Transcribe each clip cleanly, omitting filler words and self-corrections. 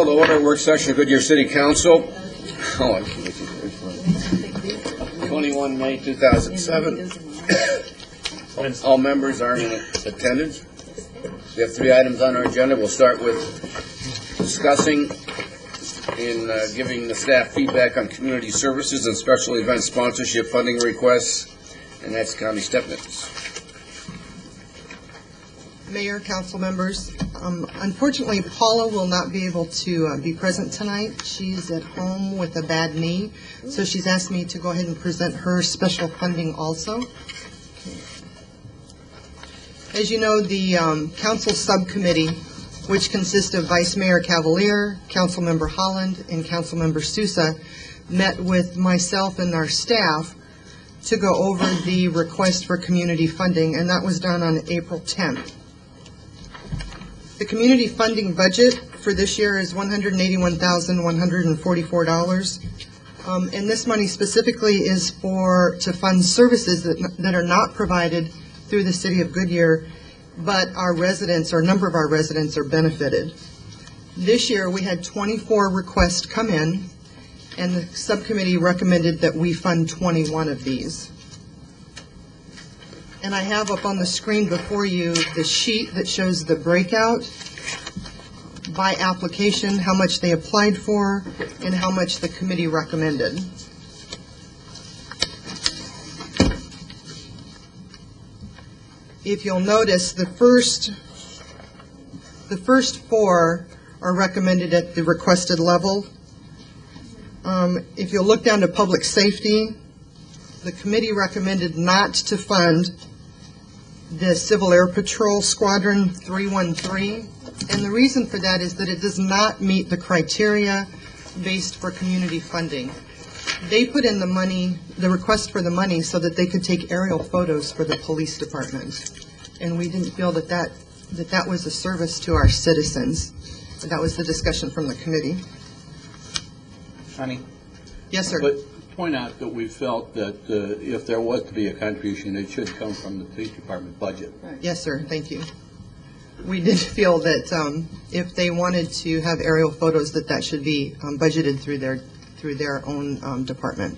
Call to order work session of Goodyear City Council. 21 May 2007. All members are in attendance. We have 3 items on our agenda. We'll start with discussing and giving the staff feedback on community services and special event sponsorship funding requests, and that's county step minutes. Mayor, council members, unfortunately, Paula will not be able to be present tonight. She's at home with a bad knee, so she's asked me to go ahead and present her special funding also. As you know, the council subcommittee, which consists of Vice Mayor Cavalier, Councilmember Holland, and Councilmember Sousa, met with myself and our staff to go over the request for community funding, and that was done on April 10th. The community funding budget for this year is $181,144, and this money specifically is to fund services that are not provided through the City of Goodyear, but our residents, or a number of our residents, are benefited. This year we had 24 requests come in, and the subcommittee recommended that we fund 21 of these. And I have up on the screen before you the sheet that shows the breakout by application, how much they applied for, and how much the committee recommended. If you'll notice, the first 4 are recommended at the requested level. If you'll look down to public safety, the committee recommended not to fund the Civil Air Patrol Squadron 313, and the reason for that is that it does not meet the criteria based for community funding. They put in the money, the request for the money, so that they could take aerial photos for the police department, and we didn't feel that that was a service to our citizens. That was the discussion from the committee. Honey? Yes, sir. But point out that we felt that if there was to be a contribution, it should come from the police department budget. Yes, sir. Thank you. We did feel that if they wanted to have aerial photos, that should be budgeted through their own department.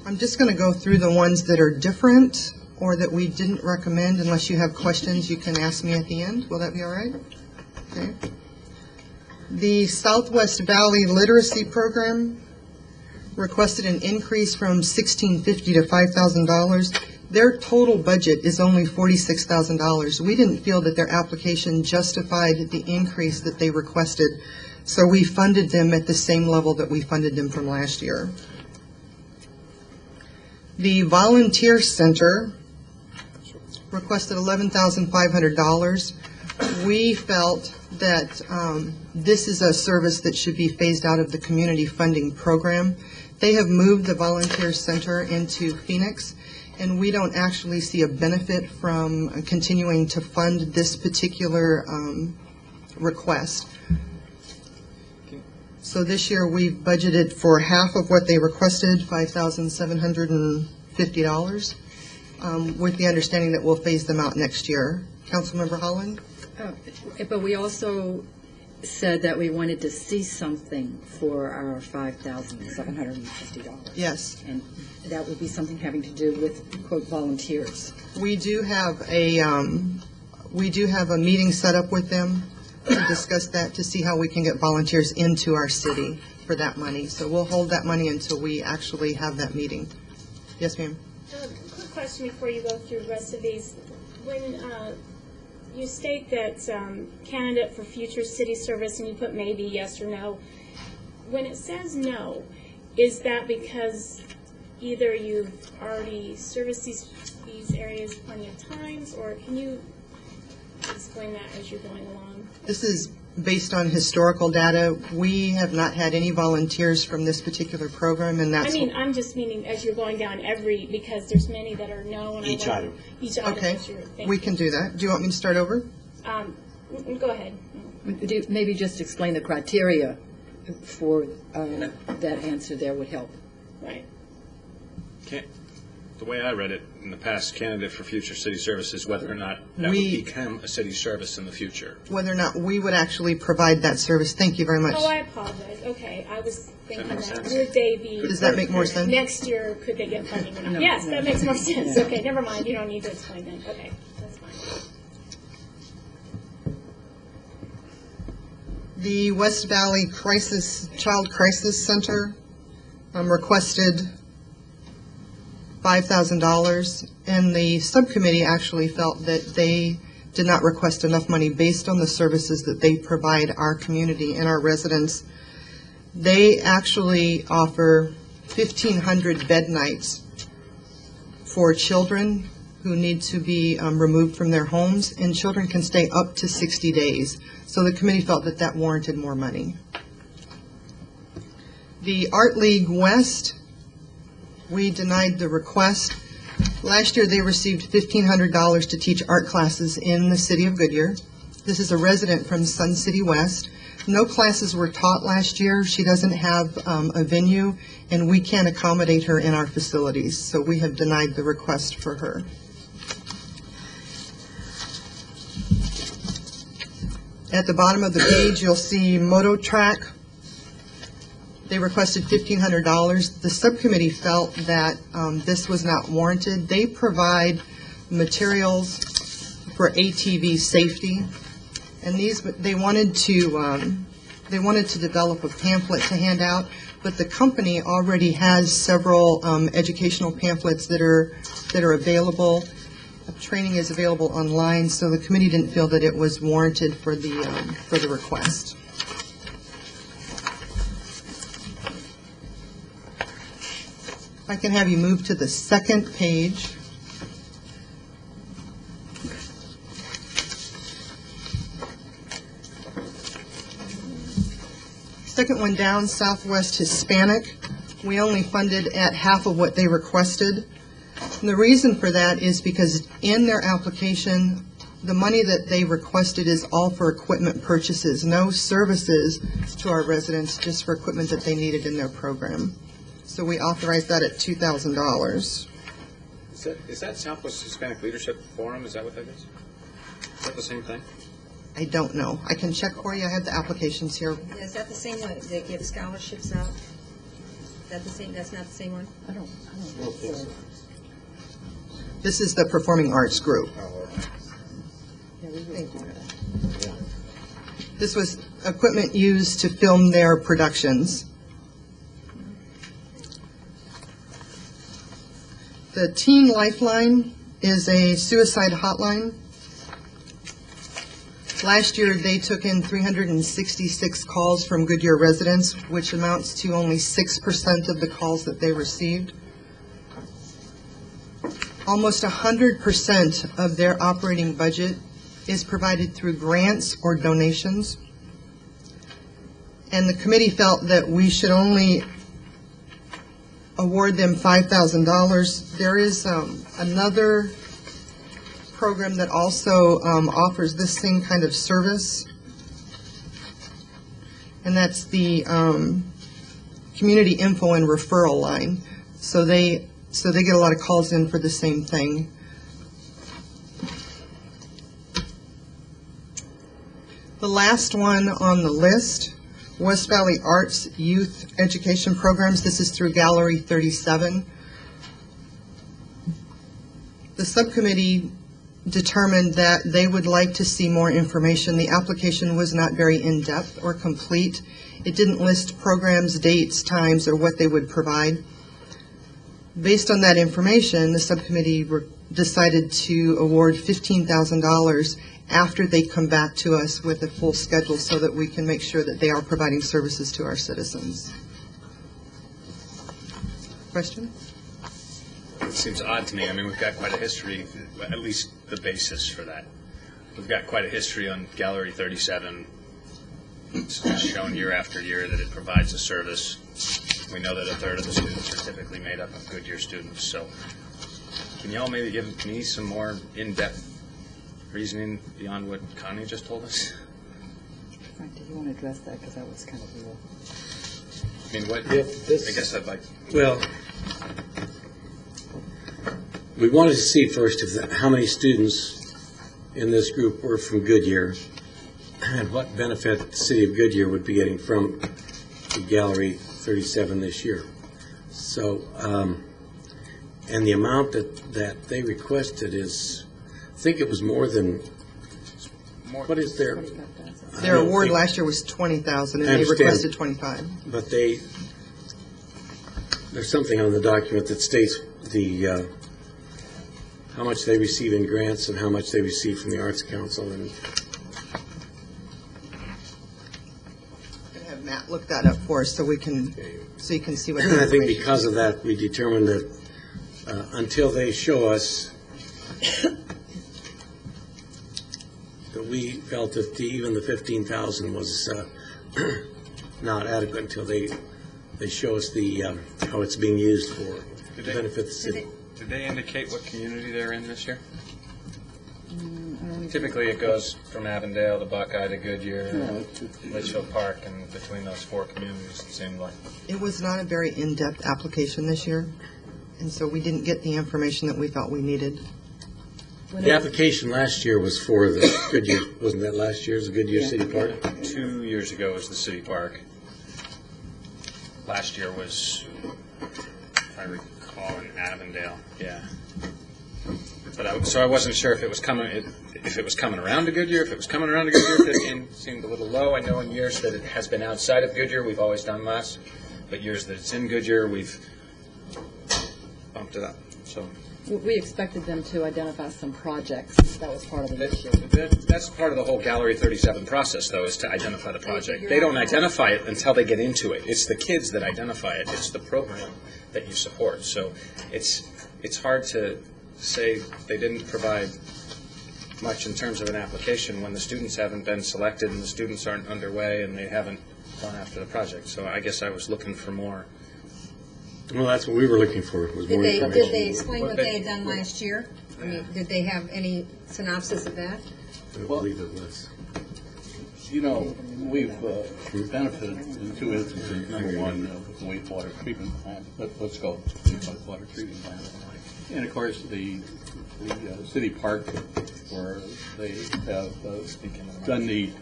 I'm just going to go through the ones that are different or that we didn't recommend. Unless you have questions, you can ask me at the end. Will that be all right? Okay. The Southwest Valley Literacy Program requested an increase from $1,650 to $5,000. Their total budget is only $46,000. We didn't feel that their application justified the increase that they requested, so we funded them at the same level that we funded them from last year. The Volunteer Center requested $11,500. We felt that this is a service that should be phased out of the community funding program. They have moved the Volunteer Center into Phoenix, and we don't actually see a benefit from continuing to fund this particular request. So this year we've budgeted for half of what they requested, $5,750, with the understanding that we'll phase them out next year. Councilmember Holland? But we also said that we wanted to see something for our $5,750. Yes. And that would be something having to do with, quote, volunteers. We do have a meeting set up with them to discuss that, to see how we can get volunteers into our city for that money. So we'll hold that money until we actually have that meeting. Yes, ma'am. Quick question before you go through the rest of these. When you state that candidate for future city service, and you put maybe yes or no, when it says no, is that because either you've already serviced these areas plenty of times, or can you explain that as you're going along? This is based on historical data. We have not had any volunteers from this particular program, and that's... I'm just meaning as you're going down because there's many that are no. And Each item. Each item. Okay, we can do that. Do you want me to start over? Go ahead. Maybe just explain the criteria for that answer there would help. Right. Okay. The way I read it in the past, candidate for future city service is whether or not that We- would become a city service in the future. Whether or not we would actually provide that service. Thank you very much. Oh, I apologize. Okay, I was thinking makes that, sense. would they be, Does that make more sense? next year, could they get funding or not? Yes, that makes more sense. Okay, never mind, you don't need to explain then. Okay, that's fine. The West Valley Child Crisis Center requested $5,000, and the subcommittee actually felt that they did not request enough money based on the services that they provide our community and our residents. They actually offer 1,500 bed nights for children who need to be removed from their homes, and children can stay up to 60 days. So the committee felt that that warranted more money. The Art League West, we denied the request. Last year, they received $1,500 to teach art classes in the city of Goodyear. This is a resident from Sun City West. No classes were taught last year. She doesn't have a venue, and we can't accommodate her in our facilities, so we have denied the request for her. At the bottom of the page, you'll see Moto Track. They requested $1,500. The subcommittee felt that this was not warranted. They provide materials for ATV safety, and they wanted to develop a pamphlet to hand out, but the company already has several educational pamphlets that are available. Training is available online, so the committee didn't feel that it was warranted for the request. I can have you move to the second page. Second one down, Southwest Hispanic. We only funded at half of what they requested. And the reason for that is because in their application, the money that they requested is all for equipment purchases, no services to our residents, just for equipment that they needed in their program. So we authorized that at $2,000. Is that Southwest Hispanic Leadership Forum? Is that what that is? Is that the same thing? I don't know. I can check for you. I have the applications here. Is that the same one that gives scholarships out? Is that the same, that's not the same one? I don't know. This is the Performing Arts Group. Yeah, we Thank you. that. This was equipment used to film their productions. The Teen Lifeline is a suicide hotline. Last year, they took in 366 calls from Goodyear residents, which amounts to only 6% of the calls that they received. Almost 100% of their operating budget is provided through grants or donations. And the committee felt that we should only award them $5,000. There is another program that also offers this same kind of service, and that's the Community Info and Referral Line. So they get a lot of calls in for the same thing. The last one on the list, West Valley Arts Youth Education Programs. This is through Gallery 37. The subcommittee determined that they would like to see more information. The application was not very in-depth or complete. It didn't list programs, dates, times, or what they would provide. Based on that information, the subcommittee decided to award $15,000 after they come back to us with a full schedule so that we can make sure that they are providing services to our citizens. Question? It seems odd to me. I mean, we've got quite a history, at least the basis for that. We've got quite a history on Gallery 37. It's shown year after year that it provides a service. We know that a third of the students are typically made up of Goodyear students. So can you all maybe give me some more in-depth reasoning beyond what Connie just told us? Frank, do you want to address that? Because that was kind of real. I mean, what? If this- I guess I'd like. Well, we wanted to see first how many students in this group were from Goodyear and what benefit the city of Goodyear would be getting from the Gallery 37 this year. So, and the amount that they requested is, I think it was more than, what is their? Their award last year was 20,000, and I they understand. requested 25. But there's something on the document that states how much they receive in grants and how much they receive from the Arts Council. And Have Matt look that up for us so you can see what the I think information because of that, we determined that until they show us that we felt that even the 15,000 was not adequate until they show us how it's being used to benefit the city. Did they indicate what community they're in this year? Typically, it goes from Avondale to Buckeye to Goodyear, Litchfield Park, and between those four communities, it seemed like. It was not a very in-depth application this year, and so we didn't get the information that we felt we needed. The application last year was for the Goodyear, wasn't that last year's Goodyear City Park? 2 years ago was the city park. Last year was, if I recall, in Avondale. Yeah. But so I wasn't sure if it was coming around to Goodyear. If it was coming around to Goodyear, 15 seemed a little low. I know in years that it has been outside of Goodyear, we've always done less. But years that it's in Goodyear, we've bumped it up. So. We expected them to identify some projects. That was part of the issue. That's part of the whole Gallery 37 process, though, is to identify the project. They don't identify it until they get into it. It's the kids that identify it. It's the program that you support. So it's hard to say they didn't provide much in terms of an application when the students haven't been selected and the students aren't underway and they haven't gone after the project. So I guess I was looking for more. Well, that's what we were looking for, was more information. Did they explain what they had done last year? I mean, did they have any synopsis of that? I believe it was. You know, we've benefited in two instances. Number one, with the wastewater treatment plant. Let's go, wastewater treatment plant. And of course, the city park, where they have done the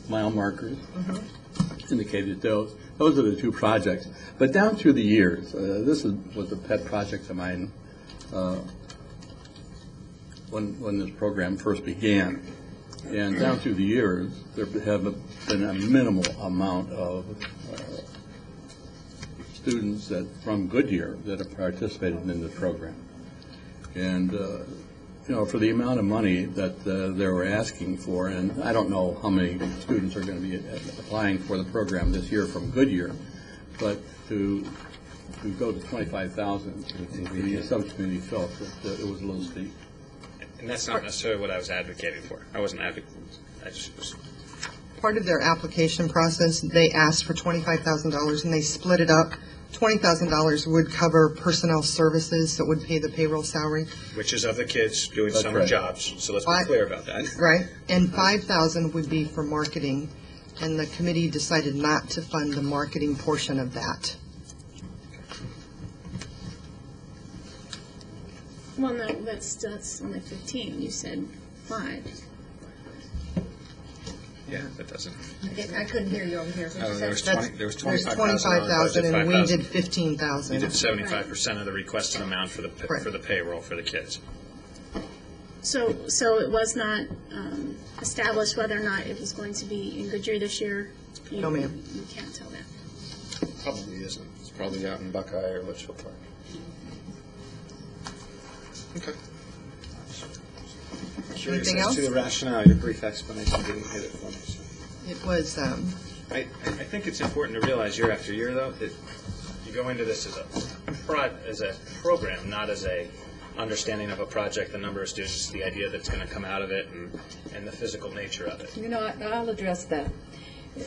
mile markers, indicated those. Those are the two projects. But down through the years, this was a pet project of mine when this program first began. And down through the years, there have been a minimal amount of students from Goodyear that have participated in this program. And for the amount of money that they were asking for, and I don't know how many students are going to be applying for the program this year from Goodyear, but to go to 25,000, the subcommittee felt that it was a little steep. And that's not necessarily what I was advocating for. I wasn't advocating. I just was. Part of their application process, they asked for $25,000, and they split it up. $20,000 would cover personnel services that would pay the payroll salary. Which is of the kids doing That's summer right. jobs, so let's be clear about that. Right. And $5,000 would be for marketing, and the committee decided not to fund the marketing portion of that. Well, no, that's only 15. You said 5. Yeah, that doesn't. I couldn't hear you over here. Oh, there was That's- 20. There was There's 25,000, and we did We 15,000. did 75% of the requested amount for the payroll for the kids. So it was not established whether or not it was going to be in Goodyear this year? No, ma'am. You can't tell that. Probably isn't. It's probably out in Buckeye or Litchfield Park. Okay. Anything else? To the rationale, your brief explanation didn't hit it for me. So. It was, I think it's important to realize year after year, though, that you go into this as a program, not as a understanding of a project, the number of students, the idea that's going to come out of it, and the physical nature of it. I'll address that.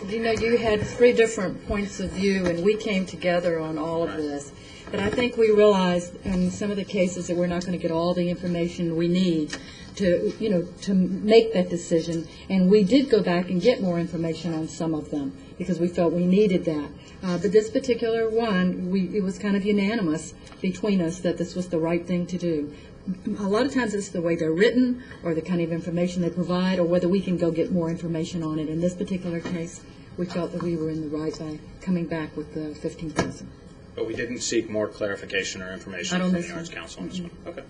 You know, you had 3 different points of view, and we came together on all of this. But I think we realized in some of the cases that we're not going to get all the information we need to, you know, to make that decision. And we did go back and get more information on some of them because we felt we needed that. But this particular one, it was kind of unanimous between us that this was the right thing to do. A lot of times it's the way they're written or the kind of information they provide or whether we can go get more information on it. In this particular case, we felt that we were in the right by coming back with the $15,000. But we didn't seek more clarification or information Not on from this the Arts one. Council on this one. Okay.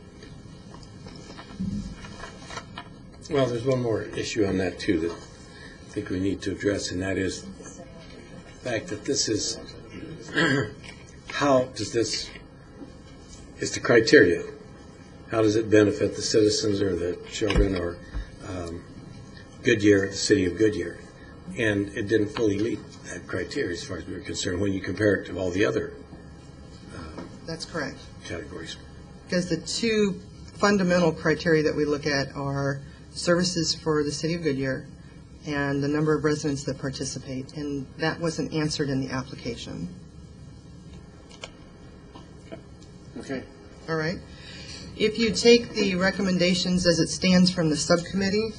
Well, there's one more issue on that, too, that I think we need to address, and that is the fact that this is, how does this, it's the criteria. How does it benefit the citizens or the children or Goodyear, the city of Goodyear? And it didn't fully meet that criteria as far as we were concerned when you compare it to all the other That's correct. categories. Because the 2 fundamental criteria that we look at are services for the city of Goodyear and the number of residents that participate, and that wasn't answered in the application. Okay. All right. If you take the recommendations as it stands from the subcommittee,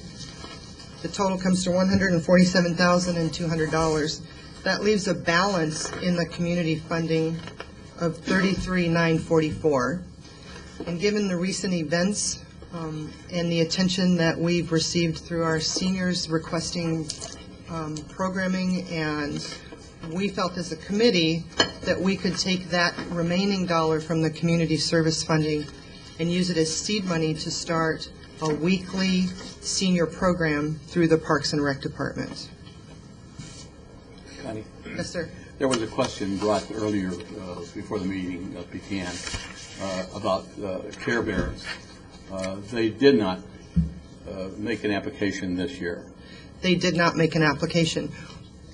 the total comes to $147,200. That leaves a balance in the community funding of $33,944. And given the recent events and the attention that we've received through our seniors requesting programming, and we felt as a committee that we could take that remaining dollar from the community service funding and use it as seed money to start a weekly senior program through the Parks and Rec Department. Connie? Yes, sir. There was a question brought earlier before the meeting began about Care Bears. They did not make an application this year. They did not make an application.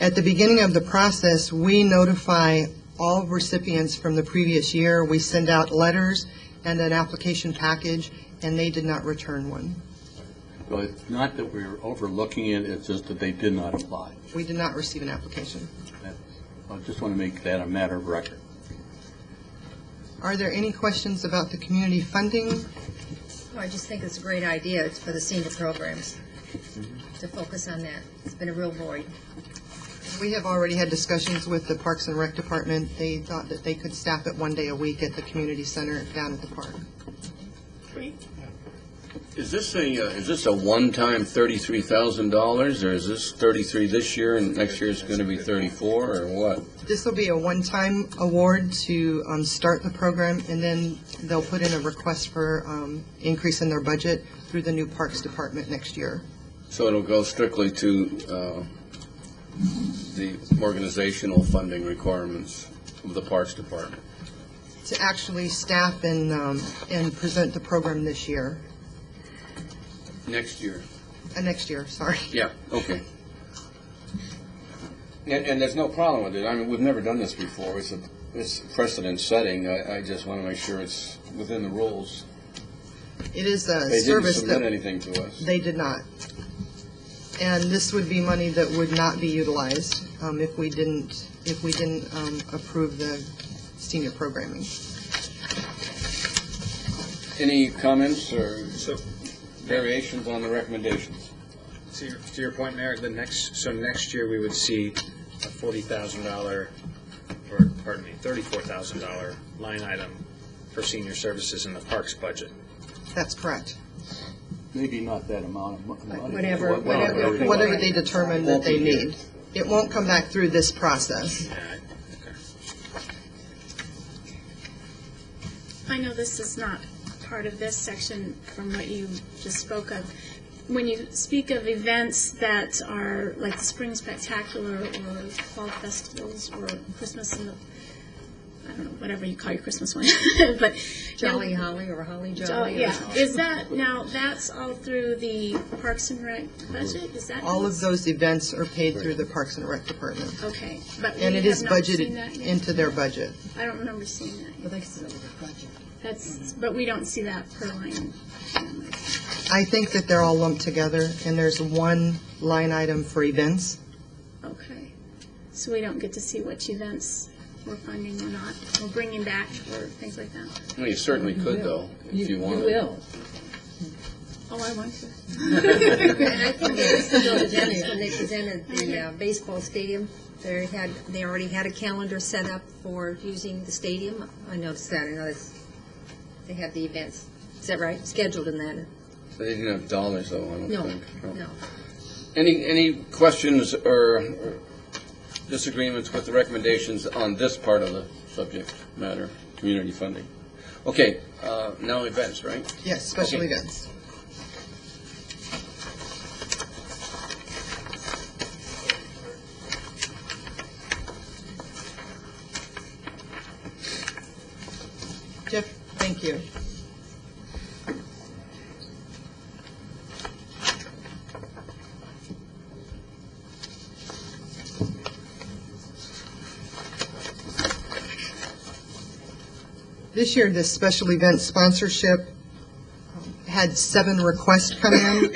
At the beginning of the process, we notify all recipients from the previous year. We send out letters and an application package, and they did not return one. So it's not that we're overlooking it, it's just that they did not apply. We did not receive an application. I just want to make that a matter of record. Are there any questions about the community funding? Well, I just think it's a great idea for the senior programs to focus on that. It's been a real void. We have already had discussions with the Parks and Rec Department. They thought that they could staff it 1 day a week at the community center down at the park. Is this a one-time $33,000, or is this 33 this year and next year is going to be 34, or what? This will be a one-time award to start the program, and then they'll put in a request for increase in their budget through the new Parks Department next year. So it'll go strictly to the organizational funding requirements of the Parks Department. To actually staff and present the program this year. Next year. Next year, sorry. Yeah, okay. And there's no problem with it. I mean, we've never done this before. It's precedent setting. I just want to make sure it's within the rules. It is a They didn't service submit that anything to us. they did not. And this would be money that would not be utilized if we didn't approve the senior programming. Any comments or variations on the recommendations? To your point, Mayor, next year we would see a $40,000, or pardon me, $34,000 line item for senior services in the parks budget. That's correct. Maybe not that amount of money. Whatever they determine that they need. It won't come back through this process. I know this is not part of this section from what you just spoke of. When you speak of events that are like the Spring Spectacular or fall festivals or Christmas in the, I don't know, whatever you call your Christmas one, but Jolly Holly or Holly Jolly. yeah, is that now? That's all through the Parks and Rec budget. Is that All of those events are paid through the Parks and Rec Department. Okay, but And we it is have not seen budgeted that yet? into their budget. I don't remember seeing that. But they consider it a budget. That's, but we don't see that per line. I think that they're all lumped together, and there's one line item for events. Okay. so we don't get to see which events we're funding or not, or bringing back, or things like that. Well, you certainly could, though, if you wanted. You will. Oh, I want to. And I think they listed those events when they presented the baseball stadium. They already had a calendar set up for using the stadium. I noticed that. I noticed they had the events. Is that right? Scheduled in that. They didn't have dollars, though, I don't No, think. no. Any questions or disagreements with the recommendations on this part of the subject matter, community funding? Okay, now events, right? Yes, special Okay. events. Jeff, thank you. This year, this special event sponsorship had 7 requests come in,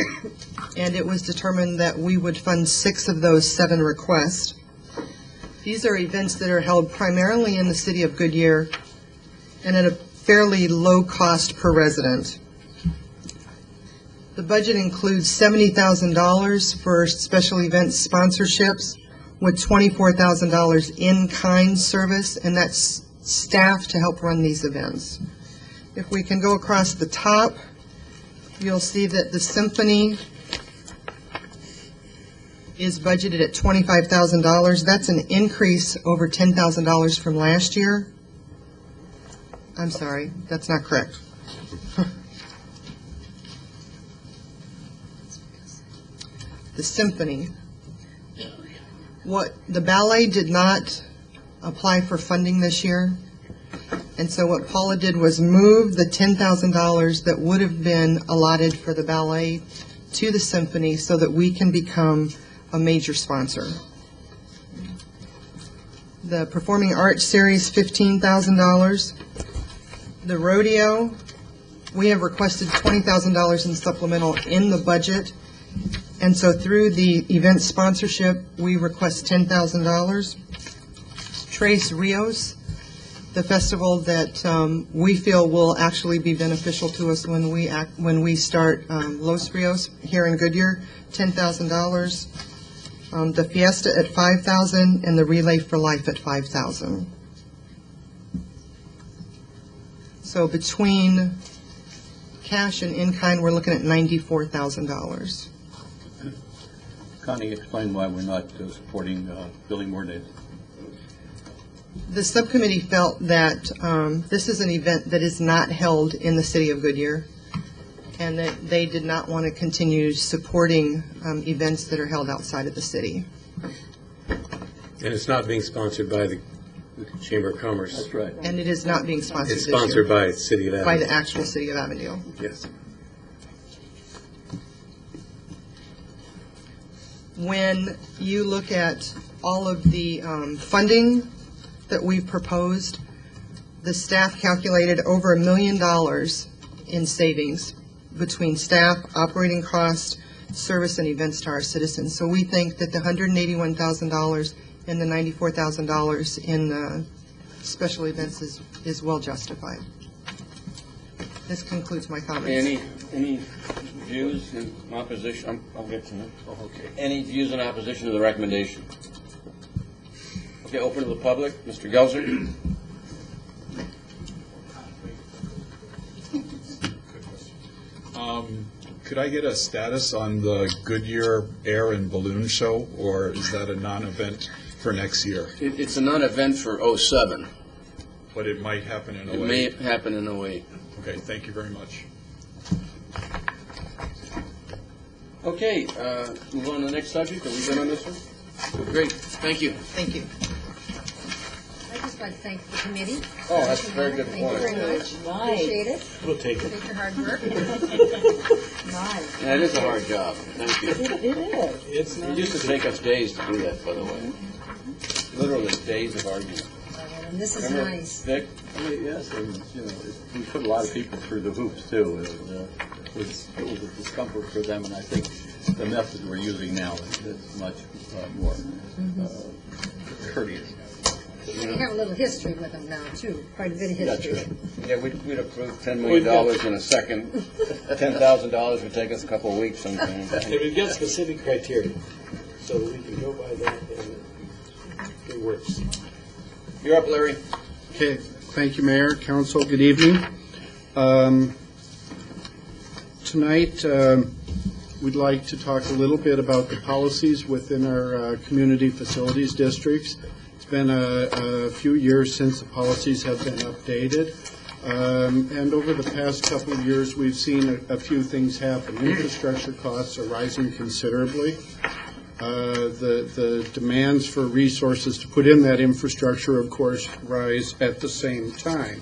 and it was determined that we would fund 6 of those 7 requests. These are events that are held primarily in the city of Goodyear and at a fairly low cost per resident. The budget includes $70,000 for special event sponsorships with $24,000 in-kind service, and that's staff to help run these events. If we can go across the top, you'll see that the symphony is budgeted at $25,000. That's an increase over $10,000 from last year. I'm sorry, that's not correct. The symphony. The ballet did not apply for funding this year, and so what Paula did was move the $10,000 that would have been allotted for the ballet to the symphony so that we can become a major sponsor. The Performing Arts Series, $15,000. The rodeo, we have requested $20,000 in supplemental in the budget, and so through the event sponsorship, we request $10,000. Tres Rios, the festival that we feel will actually be beneficial to us when we start Los Rios here in Goodyear, $10,000. The Fiesta at $5,000 and the Relay for Life at $5,000. So between cash and in-kind, we're looking at $94,000. Connie, explain why we're not supporting building more days. The subcommittee felt that this is an event that is not held in the city of Goodyear, and that they did not want to continue supporting events that are held outside of the city. And it's not being sponsored by the Chamber of Commerce. That's right. And it is not being sponsored It's this year sponsored by the City of by Avondale. the actual city of Avondale. Yes. When you look at all of the funding that we've proposed, the staff calculated over $1 million in savings between staff, operating cost, service, and events to our citizens. So we think that the $181,000 and the $94,000 in special events is well justified. This concludes my comments. Any views in opposition? I'll get to that. Oh, okay. Any views in opposition to the recommendation? Okay, open to the public. Mr. Gelser? Could I get a status on the Goodyear Air and Balloon Show, or is that a non-event for next year? It's a non-event for '07. But it might happen in a It way. may happen in '08. Okay, thank you very much. Okay, move on to the next subject. Are we good on this one? Great, thank you. Thank you. I'd just like to thank the committee. Oh, that's a very good Thank you point. very much. Appreciate it. We'll take it. Appreciate your hard work. Nice. Yeah, it is a hard job. Thank you. It is. It's It used to take us days to do that, by the way. Literally days of argument. And this is Remember, nice. Vic? Yes, and, we put a lot of people through the hoops, too. It was a discomfort for them, and I think the method we're using now is much more courteous. We have a little history with them now, too, quite a bit of history. Yeah, we'd approve $10 million in a second. $10,000 would take us a couple of weeks sometimes. And we've got specific criteria, so we can go by that, and it works. You're up, Larry. Okay, thank you, Mayor, Council, good evening. Tonight, we'd like to talk a little bit about the policies within our community facilities districts. It's been a few years since the policies have been updated. And over the past couple of years, we've seen a few things happen. Infrastructure costs are rising considerably. The demands for resources to put in that infrastructure, of course, rise at the same time.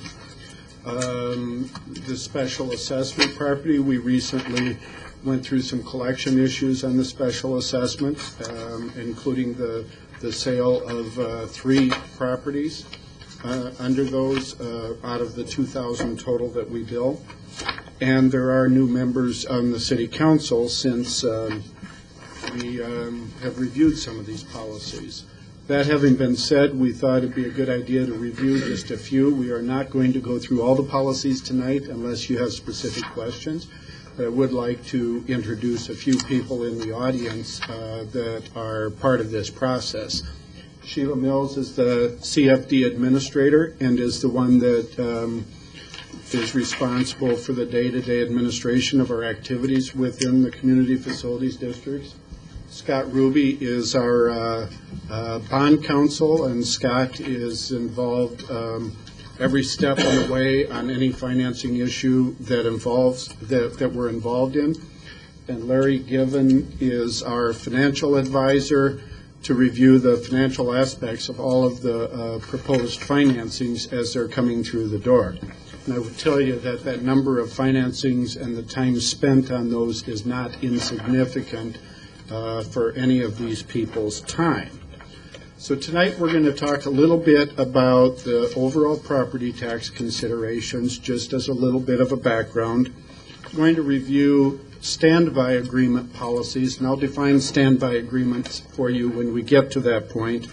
The special assessment property, we recently went through some collection issues on the special assessment, including the sale of 3 properties under those out of the 2,000 total that we bill. And there are new members on the city council since we have reviewed some of these policies. That having been said, we thought it'd be a good idea to review just a few. We are not going to go through all the policies tonight unless you have specific questions. But I would like to introduce a few people in the audience that are part of this process. Sheila Mills is the CFD administrator and is the one that is responsible for the day-to-day administration of our activities within the community facilities districts. Scott Ruby is our bond counsel, and Scott is involved every step of the way on any financing issue that we're involved in. And Larry Given is our financial advisor to review the financial aspects of all of the proposed financings as they're coming through the door. And I would tell you that that number of financings and the time spent on those is not insignificant for any of these people's time. So tonight we're going to talk a little bit about the overall property tax considerations, just as a little bit of a background. We're going to review standby agreement policies, and I'll define standby agreements for you when we get to that point.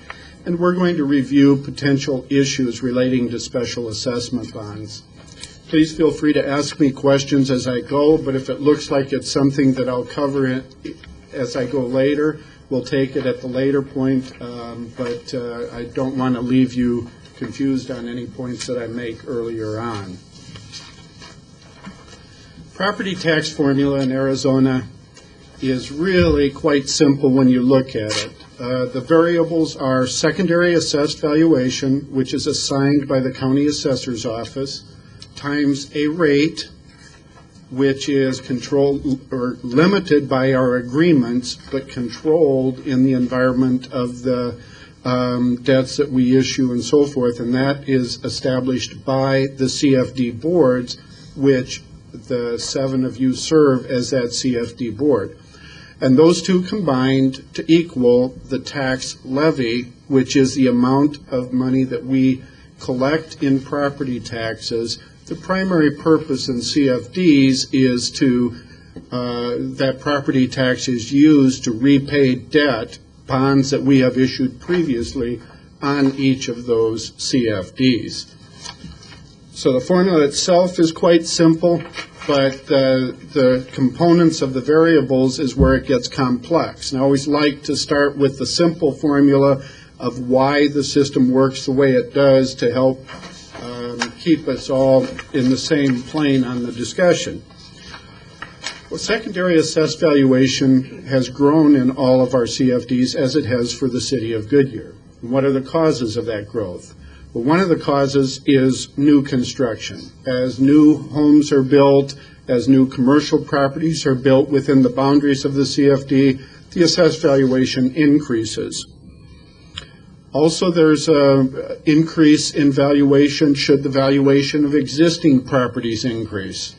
And we're going to review potential issues relating to special assessment bonds. Please feel free to ask me questions as I go, but if it looks like it's something that I'll cover as I go later, we'll take it at the later point, but I don't want to leave you confused on any points that I make earlier on. Property tax formula in Arizona is really quite simple when you look at it. The variables are secondary assessed valuation, which is assigned by the county assessor's office, times a rate, which is controlled or limited by our agreements, but controlled in the environment of the debts that we issue and so forth, and that is established by the CFD boards, which the 7 of you serve as that CFD board. And those two combined to equal the tax levy, which is the amount of money that we collect in property taxes. The primary purpose in CFDs is to, that property tax is used to repay debt, bonds that we have issued previously on each of those CFDs. So the formula itself is quite simple, but the components of the variables is where it gets complex. And I always like to start with the simple formula of why the system works the way it does to help keep us all in the same plane on the discussion. Well, secondary assessed valuation has grown in all of our CFDs as it has for the city of Goodyear. And what are the causes of that growth? Well, one of the causes is new construction. As new homes are built, as new commercial properties are built within the boundaries of the CFD, the assessed valuation increases. Also, there's an increase in valuation should the valuation of existing properties increase.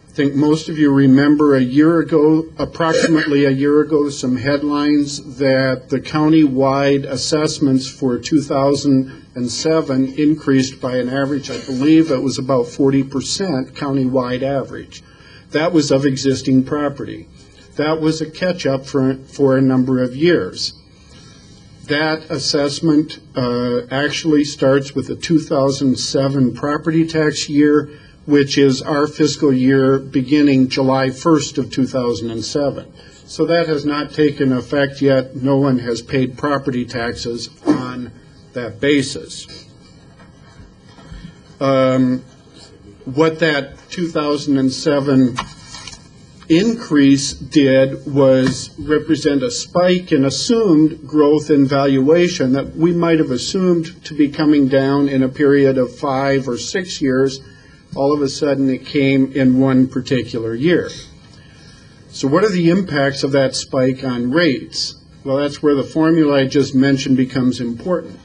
I think most of you remember approximately a year ago, some headlines that the county-wide assessments for 2007 increased by an average, I believe it was about 40% county-wide average. That was of existing property. That was a catch-up for a number of years. that assessment actually starts with the 2007 property tax year, which is our fiscal year beginning July 1st of 2007. So that has not taken effect yet. No one has paid property taxes on that basis. What that 2007 increase did was represent a spike in assumed growth in valuation that we might have assumed to be coming down in a period of 5 or 6 years. All of a sudden it came in one particular year. So what are the impacts of that spike on rates? Well, that's where the formula I just mentioned becomes important.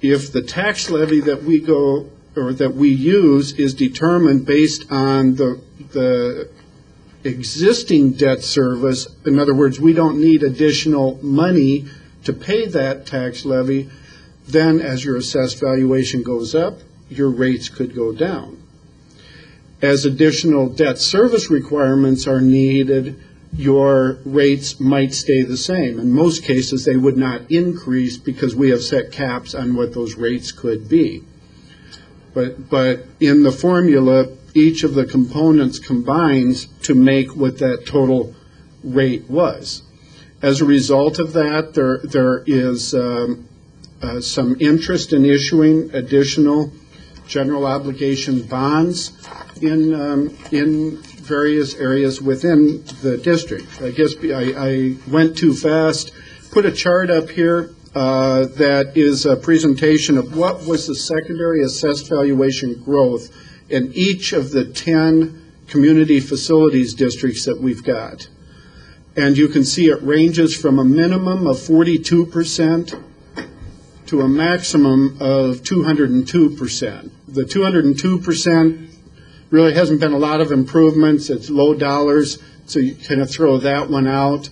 If the tax levy that we use is determined based on the existing debt service, in other words, we don't need additional money to pay that tax levy, then as your assessed valuation goes up, your rates could go down. As additional debt service requirements are needed, your rates might stay the same. In most cases, they would not increase because we have set caps on what those rates could be. But in the formula, each of the components combines to make what that total rate was. As a result of that, there is some interest in issuing additional general obligation bonds in various areas within the district. I guess I went too fast. Put a chart up here that is a presentation of what was the secondary assessed valuation growth in each of the 10 community facilities districts that we've got. And you can see it ranges from a minimum of 42% to a maximum of 202%. The 202% really hasn't been a lot of improvements. It's low dollars, so you kind of throw that one out.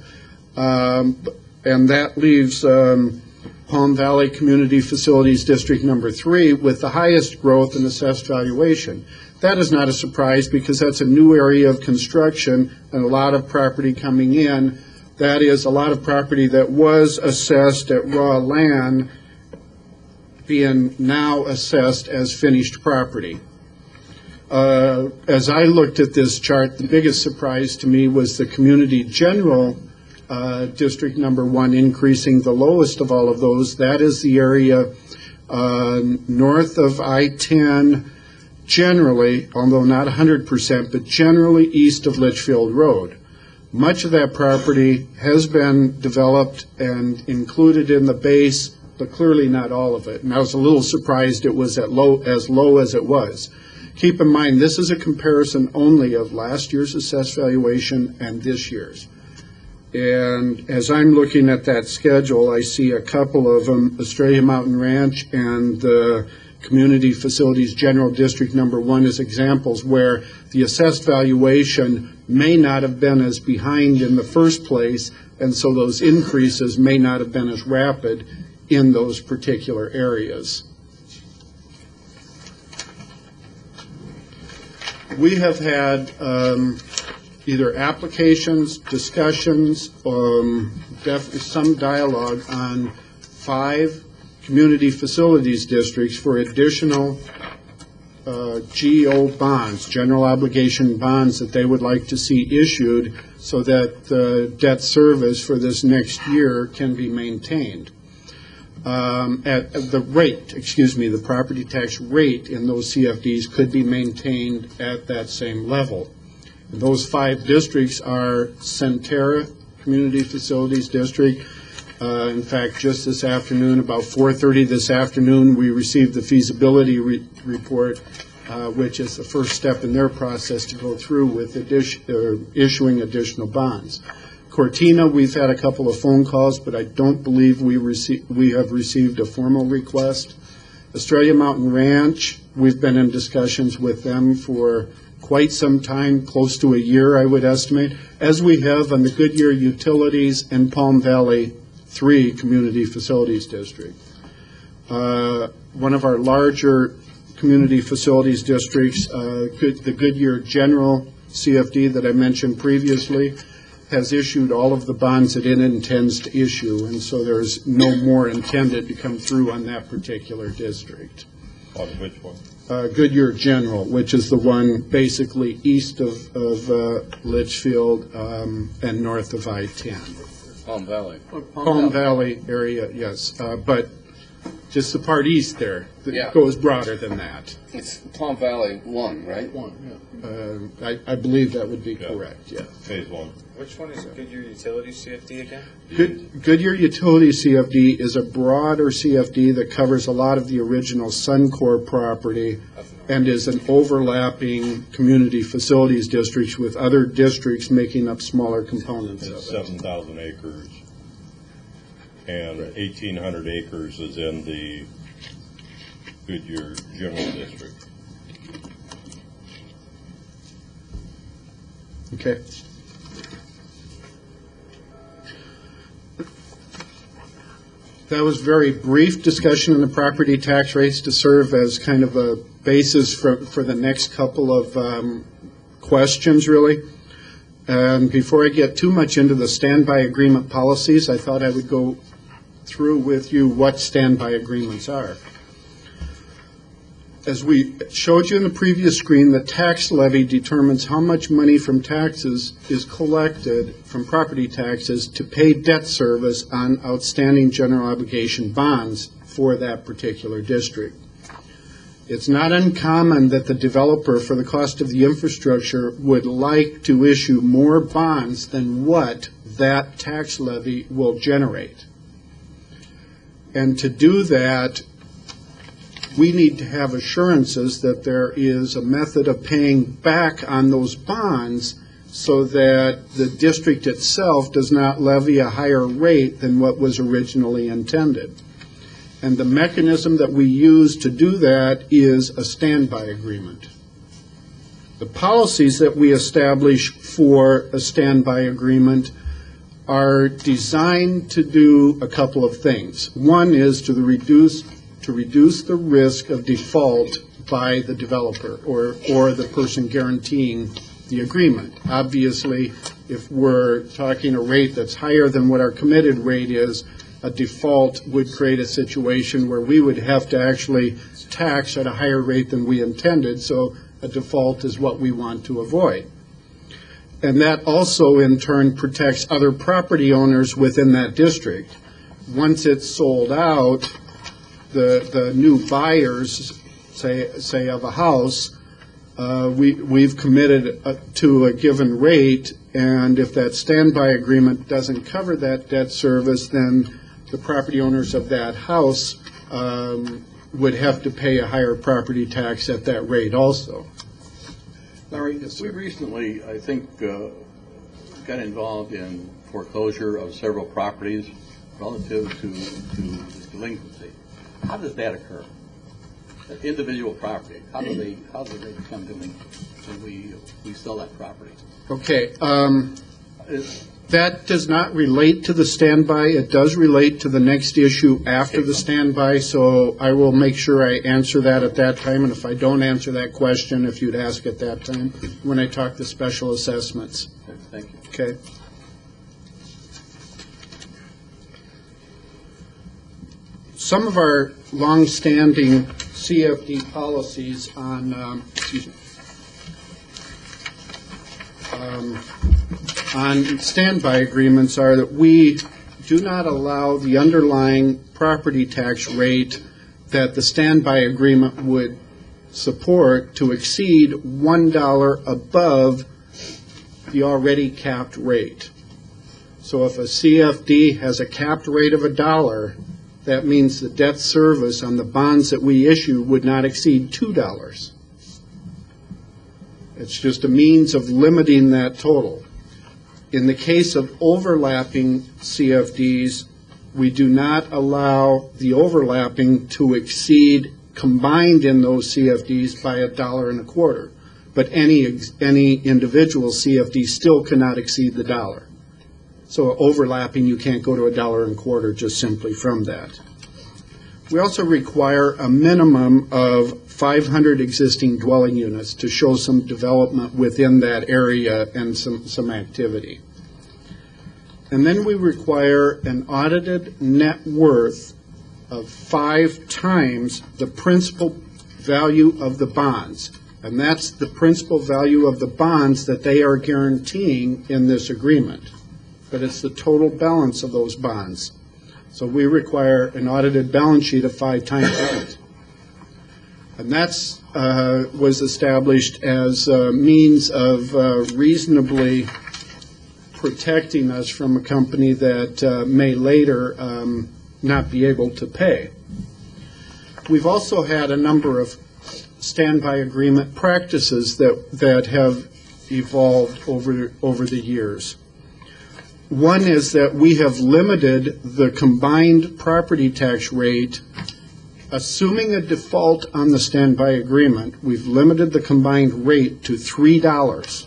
And that leaves Palm Valley Community Facilities District number 3 with the highest growth in assessed valuation. That is not a surprise because that's a new area of construction and a lot of property coming in. That is a lot of property that was assessed at raw land being now assessed as finished property. As I looked at this chart, the biggest surprise to me was the community general district number 1 increasing the lowest of all of those. That is the area north of I-10, generally, although not 100%, but generally east of Litchfield Road. Much of that property has been developed and included in the base, but clearly not all of it. And I was a little surprised it was as low as it was. Keep in mind, this is a comparison only of last year's assessed valuation and this year's. And as I'm looking at that schedule, I see a couple of them, Australia Mountain Ranch and the Community Facilities General District number 1 as examples where the assessed valuation may not have been as behind in the first place, and so those increases may not have been as rapid in those particular areas. We have had either applications, discussions, some dialogue on 5 community facilities districts for additional GO bonds, general obligation bonds, that they would like to see issued so that the debt service for this next year can be maintained. At the rate, the property tax rate in those CFDs could be maintained at that same level. And those 5 districts are Centerra Community Facilities District. In fact, just this afternoon, about 4:30 this afternoon, we received the feasibility report, which is the first step in their process to go through with issuing additional bonds. Cortina, we've had a couple of phone calls, but I don't believe we have received a formal request. Australia Mountain Ranch, we've been in discussions with them for quite some time, close to a year, I would estimate, as we have on the Goodyear Utilities and Palm Valley 3 Community Facilities District. One of our larger community facilities districts, the Goodyear General CFD that I mentioned previously, has issued all of the bonds that it intends to issue, and so there's no more intended to come through on that particular district. On which one? Goodyear General, which is the one basically east of Litchfield and north of I-10. Palm Valley. Palm Valley area, yes, but just the part east there that Yeah. goes broader than that. It's Palm Valley 1, right? I believe that would be correct, yeah. Phase one. Which one is Goodyear Utility CFD again? Goodyear Utility CFD is a broader CFD that covers a lot of the original Suncor property and is an overlapping community facilities district with other districts making up smaller components of It's it. 7,000 acres, and 1,800 acres is in the Goodyear General District. Okay. That was very brief discussion on the property tax rates to serve as kind of a basis for the next couple of questions, really. And before I get too much into the standby agreement policies, I thought I would go through with you what standby agreements are. As we showed you in the previous screen, the tax levy determines how much money from taxes is collected from property taxes to pay debt service on outstanding general obligation bonds for that particular district. It's not uncommon that the developer, for the cost of the infrastructure, would like to issue more bonds than what that tax levy will generate. And to do that, we need to have assurances that there is a method of paying back on those bonds so that the district itself does not levy a higher rate than what was originally intended. And the mechanism that we use to do that is a standby agreement. The policies that we establish for a standby agreement are designed to do a couple of things. One is to reduce the risk of default by the developer or the person guaranteeing the agreement. Obviously, if we're talking a rate that's higher than what our committed rate is, a default would create a situation where we would have to actually tax at a higher rate than we intended, so a default is what we want to avoid. And that also, in turn, protects other property owners within that district. Once it's sold out, the new buyers, say of a house, we've committed to a given rate, and if that standby agreement doesn't cover that debt service, then the property owners of that house would have to pay a higher property tax at that rate also. Larry, we recently, I think, got involved in foreclosure of several properties relative to delinquency. How does that occur? Individual property, how do they become delinquent when we sell that property? Okay. That does not relate to the standby. It does relate to the next issue after the standby, so I will make sure I answer that at that time, and if I don't answer that question, if you'd ask at that time, when I talk the special assessments. Thank you. Okay. Some of our long-standing CFD policies on, on standby agreements are that we do not allow the underlying property tax rate that the standby agreement would support to exceed $1 above the already capped rate. So if a CFD has a capped rate of $1, that means the debt service on the bonds that we issue would not exceed $2. It's just a means of limiting that total. In the case of overlapping CFDs, we do not allow the overlapping to exceed combined in those CFDs by $1.25. But any individual CFD still cannot exceed the $1. So overlapping, you can't go to $1.25 just simply from that. We also require a minimum of 500 existing dwelling units to show some development within that area and some activity. And then we require an audited net worth of 5 times the principal value of the bonds. And that's the principal value of the bonds that they are guaranteeing in this agreement. But it's the total balance of those bonds. So we require an audited balance sheet of 5 times that. And that's was established as a means of reasonably protecting us from a company that may later not be able to pay. We've also had a number of standby agreement practices that have evolved over the years. One is that we have limited the combined property tax rate. Assuming a default on the standby agreement, we've limited the combined rate to $3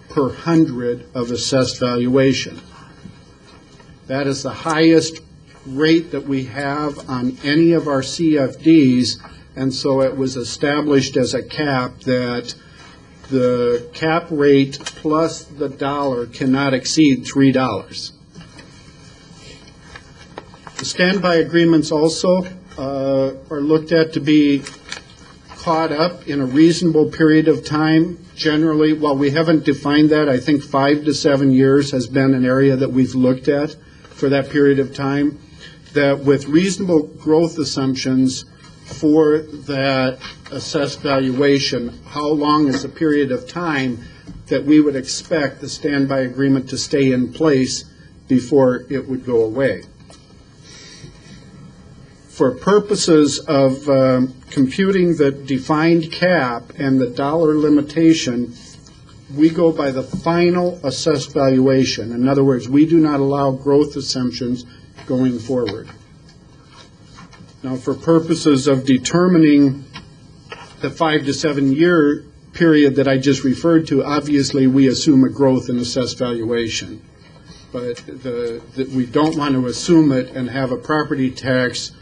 per 100 of assessed valuation. That is the highest rate that we have on any of our CFDs, and so it was established as a cap that the cap rate plus the dollar cannot exceed $3. The standby agreements also are looked at to be caught up in a reasonable period of time. Generally, while we haven't defined that, I think 5 to 7 years has been an area that we've looked at for that period of time, that with reasonable growth assumptions for that assessed valuation, how long is a period of time that we would expect the standby agreement to stay in place before it would go away. For purposes of computing the defined cap and the dollar limitation, we go by the final assessed valuation. In other words, we do not allow growth assumptions going forward. Now, for purposes of determining the 5 to 7 year period that I just referred to, obviously we assume a growth in assessed valuation. But we don't want to assume it and have a property tax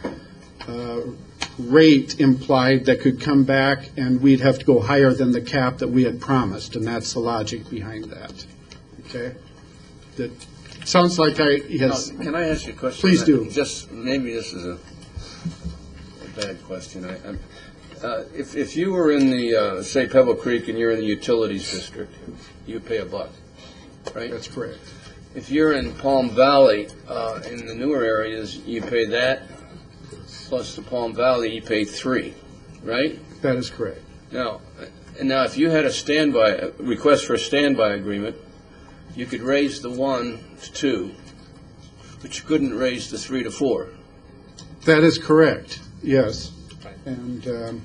rate implied that could come back and we'd have to go higher than the cap that we had promised, and that's the logic behind that. Okay? That sounds like yes. Now, can I ask you a question? Please do. Just maybe this is a bad question. If you were in the say Pebble Creek and you're in the utilities district, you pay $1, right? That's correct. If you're in Palm Valley, in the newer areas, you pay that, plus the Palm Valley, you pay $3, right? That is correct. Now, if you had a request for a standby agreement, you could raise the 1 to 2, but you couldn't raise the 3 to 4. That is correct, yes. And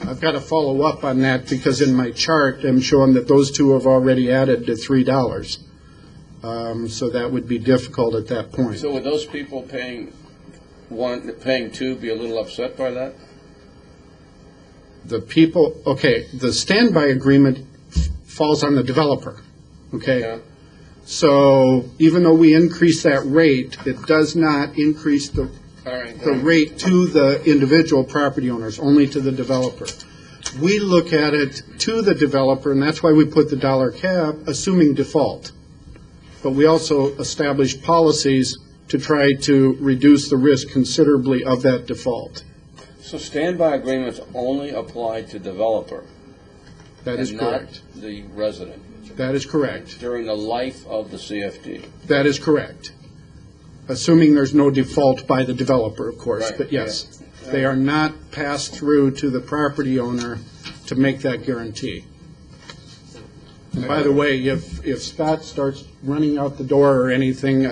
I've got to follow up on that because in my chart I'm showing that those two have already added to $3. So that would be difficult at that point. So would those people paying 2 be a little upset by that? The people, okay, the standby agreement falls on the developer, okay? Yeah. So even though we increase that rate, it does not increase the rate to the individual property owners, only to the developer. We look at it to the developer, and that's why we put the dollar cap, assuming default. But we also established policies to try to reduce the risk considerably of that default. So standby agreements only apply to developer? That is correct. Not the resident? That is correct. During the life of the CFD? That is correct. Assuming there's no default by the developer, of course. Right, but yes, they are not passed through to the property owner to make that guarantee. And by the way, if Scott starts running out the door or anything,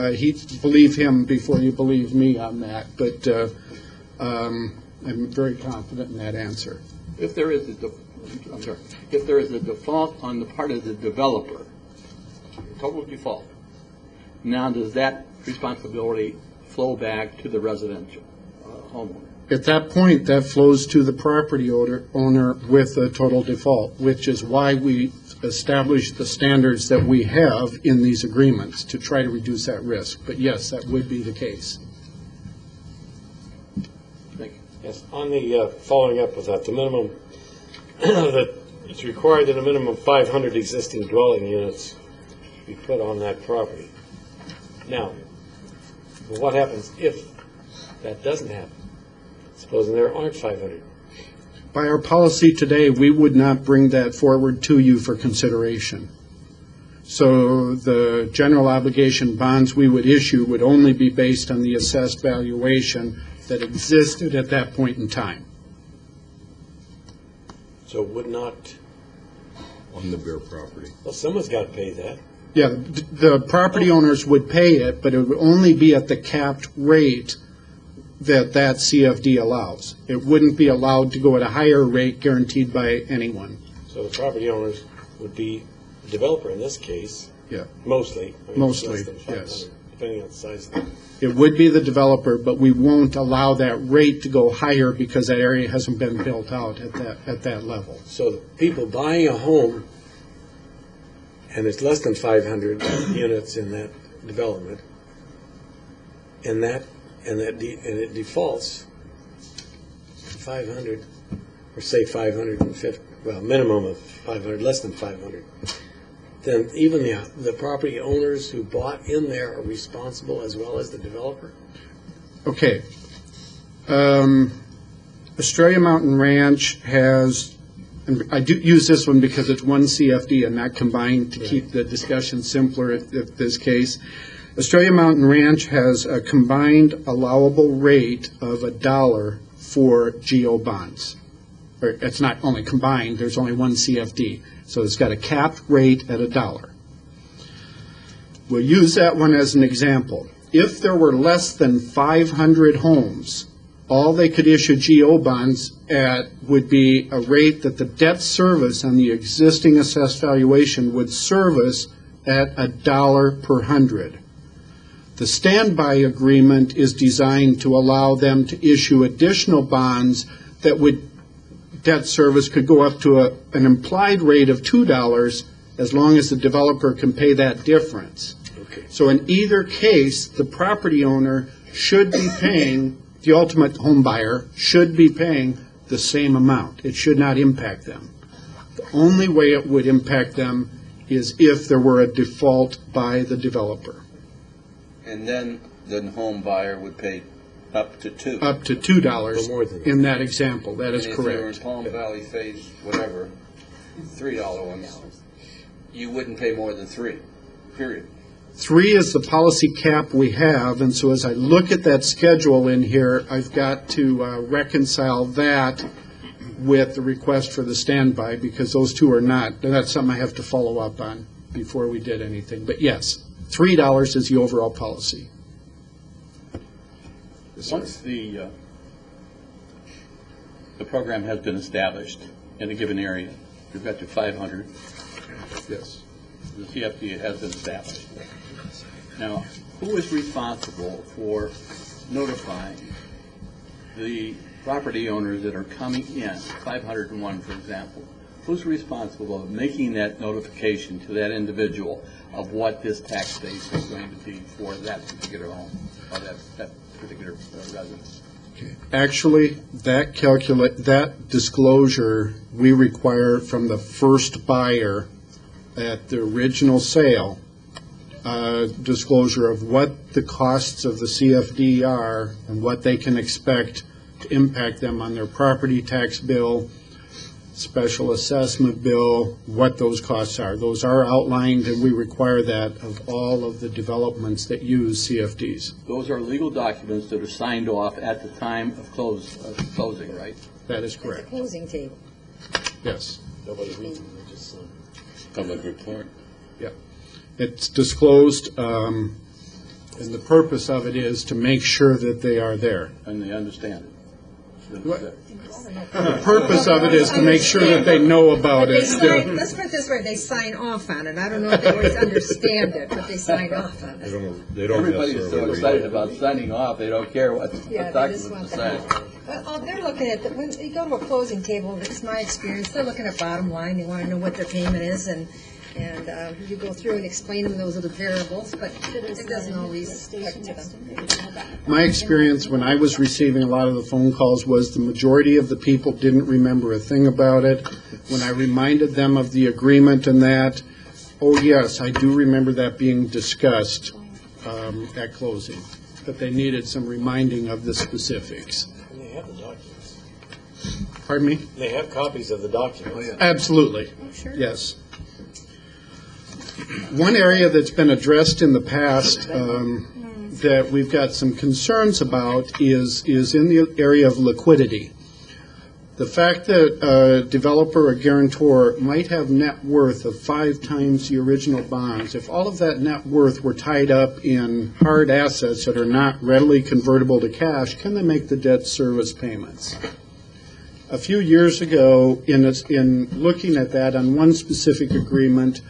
believe him before you believe me on that. But I'm very confident in that answer. If there is a default on the part of the developer, total default, now does that responsibility flow back to the residential homeowner? At that point, that flows to the property owner with a total default, which is why we established the standards that we have in these agreements to try to reduce that risk. But yes, that would be the case. Thank you. Yes, on the following up with that, the minimum, that it's required that a minimum of 500 existing dwelling units be put on that property. Now, but what happens if that doesn't happen? Supposing there aren't 500. By our policy today, we would not bring that forward to you for consideration. So the general obligation bonds we would issue would only be based on the assessed valuation that existed at that point in time. So it would not, On the bare property. well, someone's got to pay that. Yeah, the property owners would pay it, but it would only be at the capped rate that CFD allows. It wouldn't be allowed to go at a higher rate guaranteed by anyone. So the property owners would be the developer in this case. Yeah. Mostly. I mean, Mostly, less than 500, yes. Depending on the size of the. It would be the developer, but we won't allow that rate to go higher because that area hasn't been built out at that level. So the people buying a home, and it's less than 500 units in that development, and it defaults to 500, or say 550, well, minimum of 500, less than 500, then even the property owners who bought in there are responsible as well as the developer? Okay. Australia Mountain Ranch has, and I do use this one because it's one CFD and not combined to keep the discussion simpler at this case. Australia Mountain Ranch has a combined allowable rate of $1 for GO bonds. Or it's not only combined, there's only one CFD. So it's got a capped rate at $1. We'll use that one as an example. If there were less than 500 homes, all they could issue GO bonds at would be a rate that the debt service on the existing assessed valuation would service at $1 per 100. The standby agreement is designed to allow them to issue additional bonds that would, debt service could go up to an implied rate of $2 as long as the developer can pay that difference. Okay. So in either case, the property owner should be paying, the ultimate home buyer should be paying the same amount. It should not impact them. The only way it would impact them is if there were a default by the developer. And then the home buyer would pay up to $2. Up to Or more than $2 that. in that example. That is And if they were in correct. Palm Valley Phase, whatever, $3 ones, you wouldn't pay more than 3, period. 3 is the policy cap we have, and so as I look at that schedule in here, I've got to reconcile that with the request for the standby, because those two are not, that's something I have to follow up on before we did anything. But yes, $3 is the overall policy. Once the program has been established in a given area, you've got your 500, Yes. the CFD has been established. Now, who is responsible for notifying the property owners that are coming in, 501 for example? Who's responsible of making that notification to that individual of what this tax base is going to be for that particular home, or that particular residence? Actually, that disclosure we require from the first buyer at the original sale, disclosure of what the costs of the CFD are and what they can expect to impact them on their property tax bill, special assessment bill, what those costs are. Those are outlined, and we require that of all of the developments that use CFDs. Those are legal documents that are signed off at the time of closing, right? That is At correct. the closing table. Yes. Nobody reads them, they just sign. Public report. It's disclosed, and the purpose of it is to make sure that they are there. And they understand it. What? The purpose of it is to make sure that they know about But they it. sign, let's put it this way, they sign off on it. I don't know if they always understand it, but they sign off on it. They don't Everybody's so necessarily excited read it. about signing off, they don't care what Yeah, the they just documents want say. They're looking at, when you go to a closing table, it's my experience, they're looking at bottom line, they want to know what their payment is, and you go through and explain them those little variables, but it doesn't always get to them. My experience when I was receiving a lot of the phone calls was the majority of the people didn't remember a thing about it. When I reminded them of the agreement and that, oh yes, I do remember that being discussed. at closing, but they needed some reminding of the specifics. And they have the documents. Pardon me? They have copies of the documents. Absolutely. Yes. One area that's been addressed in the past that we've got some concerns about is in the area of liquidity. The fact that a developer or guarantor might have net worth of 5 times the original bonds, if all of that net worth were tied up in hard assets that are not readily convertible to cash, can they make the debt service payments? A few years ago, in looking at that on one specific agreement,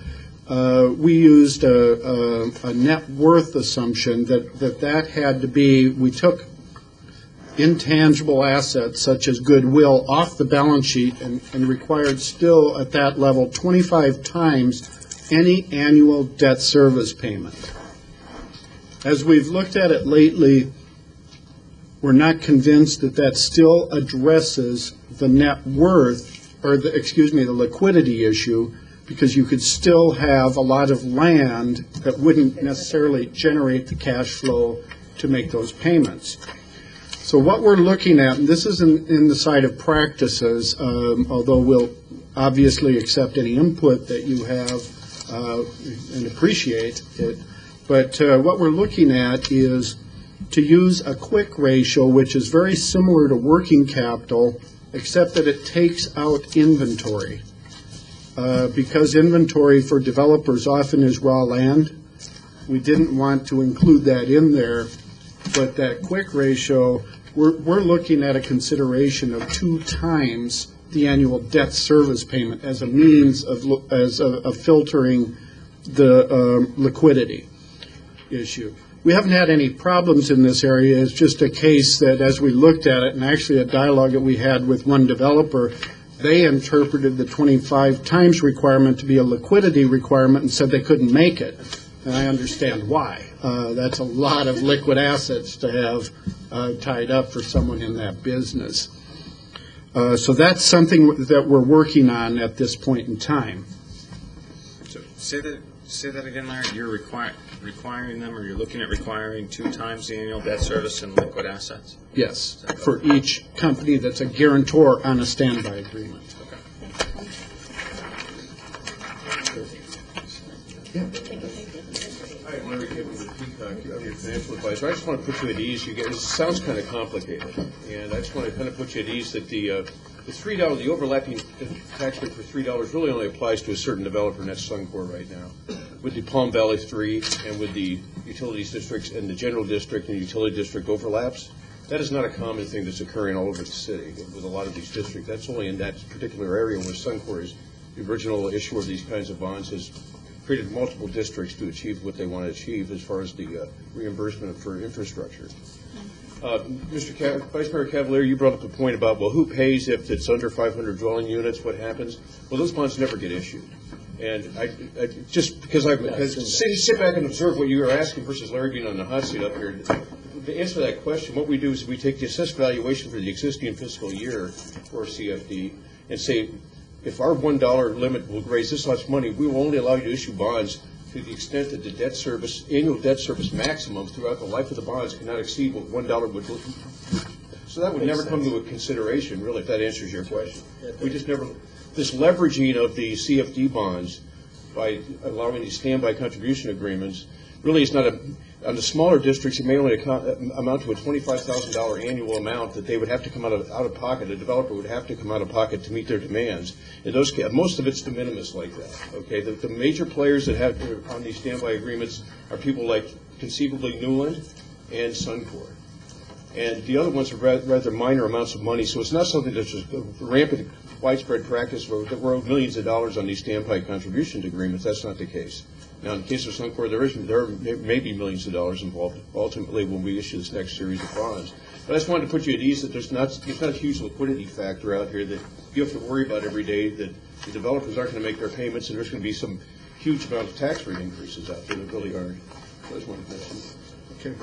we used a net worth assumption that had to be, we took intangible assets such as goodwill off the balance sheet and required still at that level 25 times any annual debt service payment. As we've looked at it lately, we're not convinced that still addresses the net worth, or the liquidity issue, because you could still have a lot of land that wouldn't necessarily generate the cash flow to make those payments. So what we're looking at, and this is in the side of practices, although we'll obviously accept any input that you have and appreciate it, but what we're looking at is to use a quick ratio, which is very similar to working capital, except that it takes out inventory. Because inventory for developers often is raw land, we didn't want to include that in there, but that quick ratio, we're looking at a consideration of 2 times the annual debt service payment as a means of filtering the liquidity issue. We haven't had any problems in this area. It's just a case that as we looked at it, and actually a dialogue that we had with one developer, they interpreted the 25 times requirement to be a liquidity requirement and said they couldn't make it. And I understand why. That's a lot of liquid assets to have tied up for someone in that business. So that's something that we're working on at this point in time. So say that again, Larry. You're requiring them, or you're looking at requiring 2 times the annual debt service in liquid assets? Yes, for each company that's a guarantor on a standby agreement. Hi, I'm Larry Gibbons with Peacock. I'm your financial advisor. I just want to put you at ease. It sounds kind of complicated, and I just want to kind of put you at ease that the $3, the overlapping tax rate for $3 really only applies to a certain developer, and that's Suncor right now. With the Palm Valley 3 and with the utilities districts and the general district and utility district overlaps, that is not a common thing that's occurring all over the city with a lot of these districts. That's only in that particular area where Suncor is the original issuer of these kinds of bonds, has created multiple districts to achieve what they want to achieve as far as the reimbursement for infrastructure. Vice Mayor Cavalier, you brought up a point about, well, who pays if it's under 500 dwelling units, what happens? Well, those bonds never get issued. And I just because I sit back and observe what you were asking versus Larry being on the hot seat up here, to answer that question, what we do is we take the assessed valuation for the existing fiscal year for CFD and say, if our $1 limit will raise this much money, we will only allow you to issue bonds to the extent that the debt service, annual debt service maximum throughout the life of the bonds cannot exceed what $1 would. So that would never come to a consideration, really, if that answers your question. We just never, this leveraging of the CFD bonds by allowing these standby contribution agreements really is not a, on the smaller districts, it may only amount to a $25,000 annual amount that they would have to come out of pocket. A developer would have to come out of pocket to meet their demands. In those cases, most of it's de minimis like that. Okay, the major players that have on these standby agreements are people like conceivably Newland and Suncor, and the other ones are rather minor amounts of money. So it's not something that's just rampant, widespread practice where we're owed millions of dollars on these standby contribution agreements. That's not the case. Now, in the case of Suncor, there may be millions of dollars involved ultimately when we issue this next series of bonds. But I just wanted to put you at ease that there's not a huge liquidity factor out here that you have to worry about every day, that the developers aren't going to make their payments, and there's going to be some huge amount of tax rate increases out there that really aren't. So I just wanted to mention. Okay.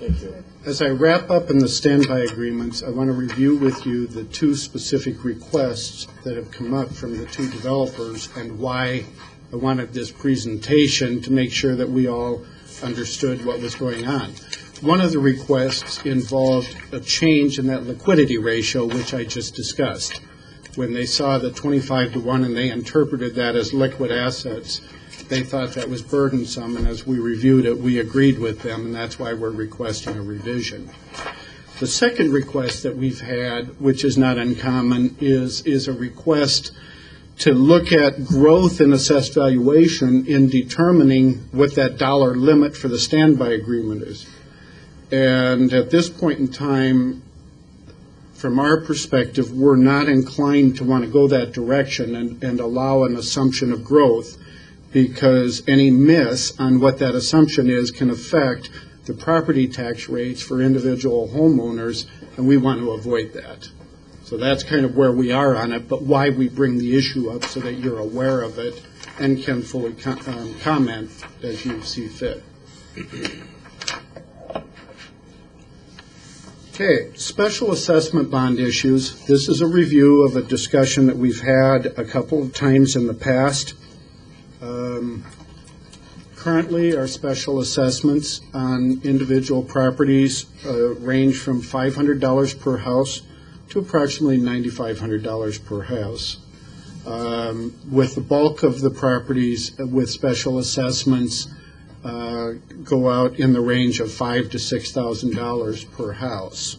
Thank you. As I wrap up in the standby agreements, I want to review with you the 2 specific requests that have come up from the 2 developers and why I wanted this presentation to make sure that we all understood what was going on. One of the requests involved a change in that liquidity ratio, which I just discussed. When they saw the 25-to-1 and they interpreted that as liquid assets, they thought that was burdensome, and as we reviewed it, we agreed with them, and that's why we're requesting a revision. The second request that we've had, which is not uncommon, is a request to look at growth in assessed valuation in determining what that dollar limit for the standby agreement is. And at this point in time, from our perspective, we're not inclined to want to go that direction and allow an assumption of growth, because any miss on what that assumption is can affect the property tax rates for individual homeowners, and we want to avoid that. So that's kind of where we are on it, but why we bring the issue up so that you're aware of it and can fully comment as you see fit. Okay, special assessment bond issues. This is a review of a discussion that we've had a couple of times in the past. Currently, our special assessments on individual properties range from $500 per house to approximately $9,500 per house. With the bulk of the properties with special assessments go out in the range of $5,000 to $6,000 per house.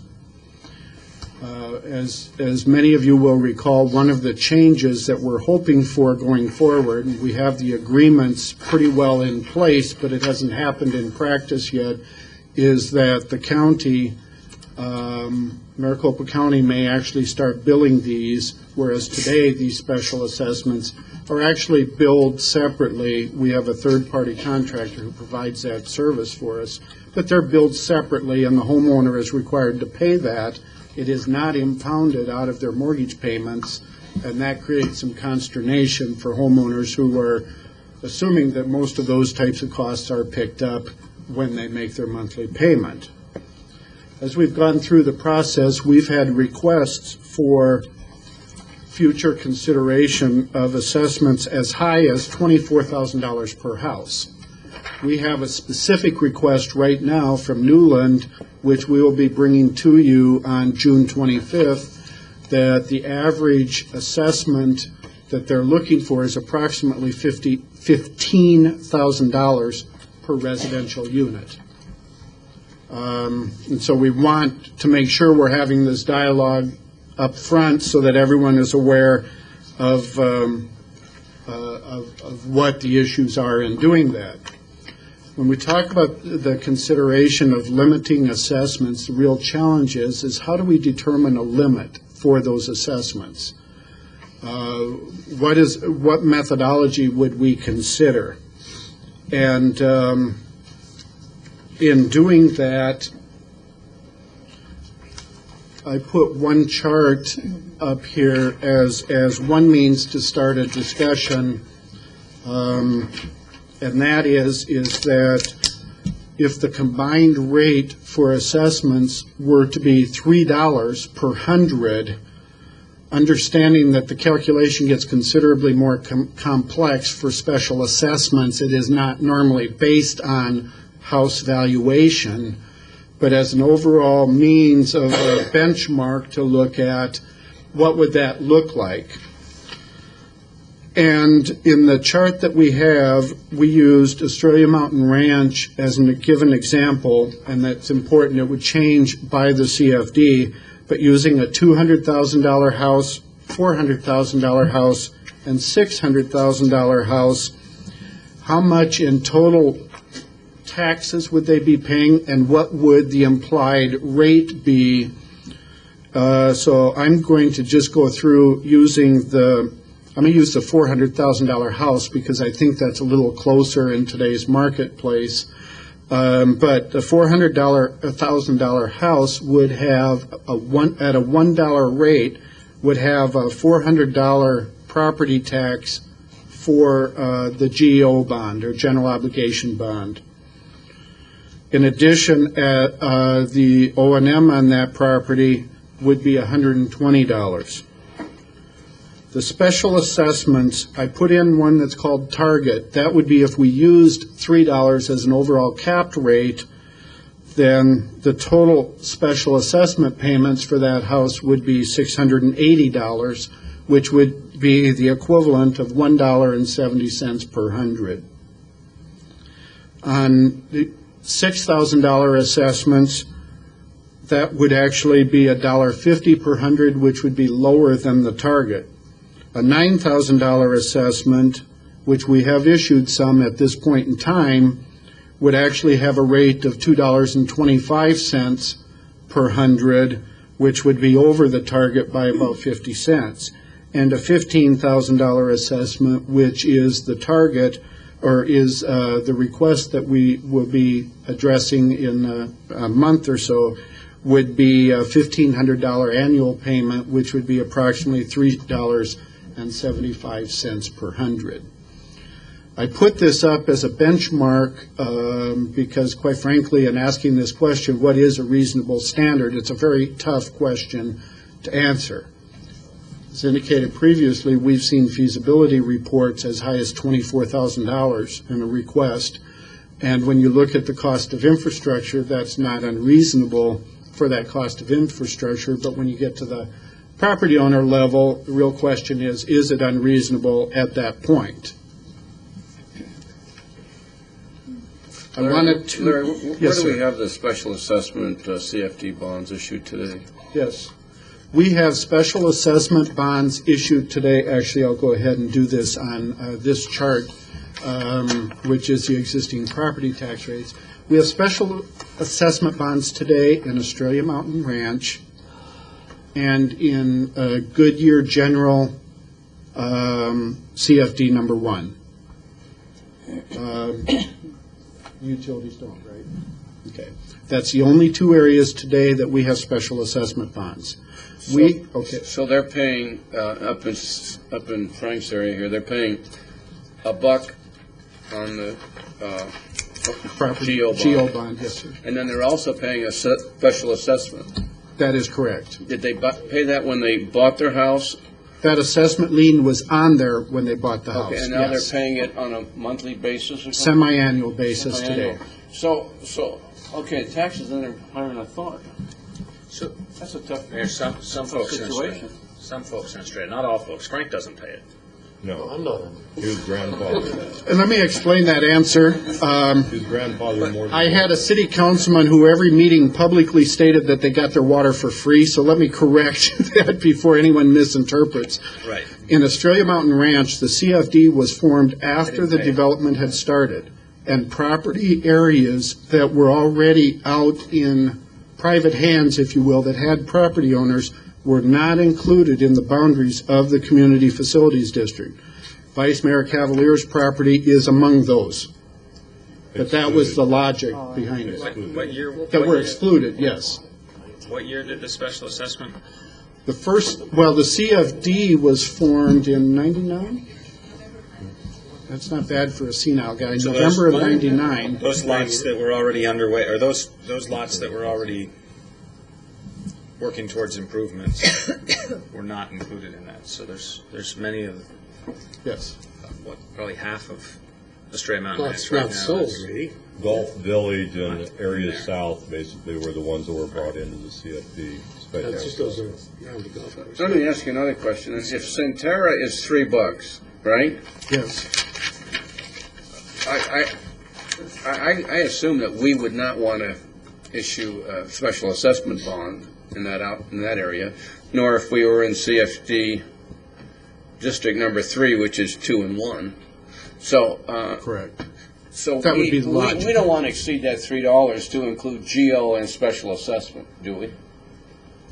As many of you will recall, one of the changes that we're hoping for going forward, we have the agreements pretty well in place, but it hasn't happened in practice yet, is that the county, Maricopa County, may actually start billing these, whereas today these special assessments are actually billed separately. We have a third-party contractor who provides that service for us, but they're billed separately, and the homeowner is required to pay that. It is not impounded out of their mortgage payments, and that creates some consternation for homeowners who are assuming that most of those types of costs are picked up when they make their monthly payment. As we've gone through the process, we've had requests for future consideration of assessments as high as $24,000 per house. We have a specific request right now from Newland, which we will be bringing to you on June 25th, that the average assessment that they're looking for is approximately $15,000 per residential unit. And so we want to make sure we're having this dialogue up front so that everyone is aware of what the issues are in doing that. When we talk about the consideration of limiting assessments, the real challenge is how do we determine a limit for those assessments? What methodology would we consider? And in doing that, I put one chart up here as one means to start a discussion, and that is that if the combined rate for assessments were to be $3 per 100, understanding that the calculation gets considerably more complex for special assessments, it is not normally based on house valuation, but as an overall means of a benchmark to look at what would that look like. And in the chart that we have, we used Australia Mountain Ranch as a given example, and that's important. It would change by the CFD, but using a $200,000 house, $400,000 house, and $600,000 house, how much in total taxes would they be paying, and what would the implied rate be? So I'm going to just go through using I'm going to use the $400,000 house because I think that's a little closer in today's marketplace. But the $400,000 house would have at a $1 rate would have a $400 property tax for the GO bond, or general obligation bond. In addition, the O&M on that property would be $120. The special assessments, I put in one that's called target. That would be if we used $3 as an overall capped rate, then the total special assessment payments for that house would be $680, which would be the equivalent of $1.70 per hundred. On the $6,000 assessments, that would actually be $1.50 per hundred, which would be lower than the target. A $9,000 assessment, which we have issued some at this point in time, would actually have a rate of $2.25 per hundred, which would be over the target by about 50 cents. And a $15,000 assessment, which is the target, or is the request that we will be addressing in a month or so, would be a $1,500 annual payment, which would be approximately $3.75 per hundred. I put this up as a benchmark because, quite frankly, in asking this question, what is a reasonable standard, it's a very tough question to answer. As indicated previously, we've seen feasibility reports as high as $24,000 in a request. And when you look at the cost of infrastructure, that's not unreasonable for that cost of infrastructure. But when you get to the property owner level, the real question is it unreasonable at that point? I wanted to. Larry, Yes, where do we sir. have the special assessment CFD bonds issued today? Yes. We have special assessment bonds issued today. Actually, I'll go ahead and do this on this chart, which is the existing property tax rates. We have special assessment bonds today in Australia Mountain Ranch and in Goodyear General CFD number 1. Utilities don't, right? Okay. That's the only two areas today that we have special assessment bonds. So they're paying, up in Frank's area here, they're paying $1 on the Property GO bond. bond, yes, sir. And then they're also paying a special assessment. That is correct. Did they pay that when they bought their house? That assessment lien was on there when they bought the house. Okay, and now yes. they're paying it on a monthly basis or something? Semi-annual basis Semi-annual. today. So, okay, taxes in there higher than I thought. So That's a tough there's some folks in Australia. situation. Some folks in Australia, not all folks. Frank doesn't pay it. No, I'm not. he was grandfathered. And let me explain that answer. He was grandfathered more than. I had a city councilman who every meeting publicly stated that they got their water for free, so let me correct that before anyone misinterprets. Right. In Australia Mountain Ranch, the CFD was formed after the development had started, and property areas that were already out in private hands, if you will, that had property owners were not included in the boundaries of the Community Facilities District. Vice Mayor Cavalier's property is among those. But that was the logic behind it. What year? That what were year- excluded, yes. What year did the special assessment? The CFD was formed in 99? That's not bad for a senile guy. So November of those- 99. Those lots that were already underway, or those lots that were already working towards improvements were not included in that. So there's many of, Yes. probably half of Australia Mountain Well, Ranch it's right not now. sold, really. Gulf Village and areas south basically were the ones that were brought into the CFD. That just goes around the golf course. So let me ask you another question. If Centerra is $3, right? Yes. I assume that we would not want to issue a special assessment bond in that area, nor if we were in CFD District Number 3, which is 2 and 1. So, Correct. so That would be the logic. we don't want to exceed that $3 to include GO and special assessment, do we?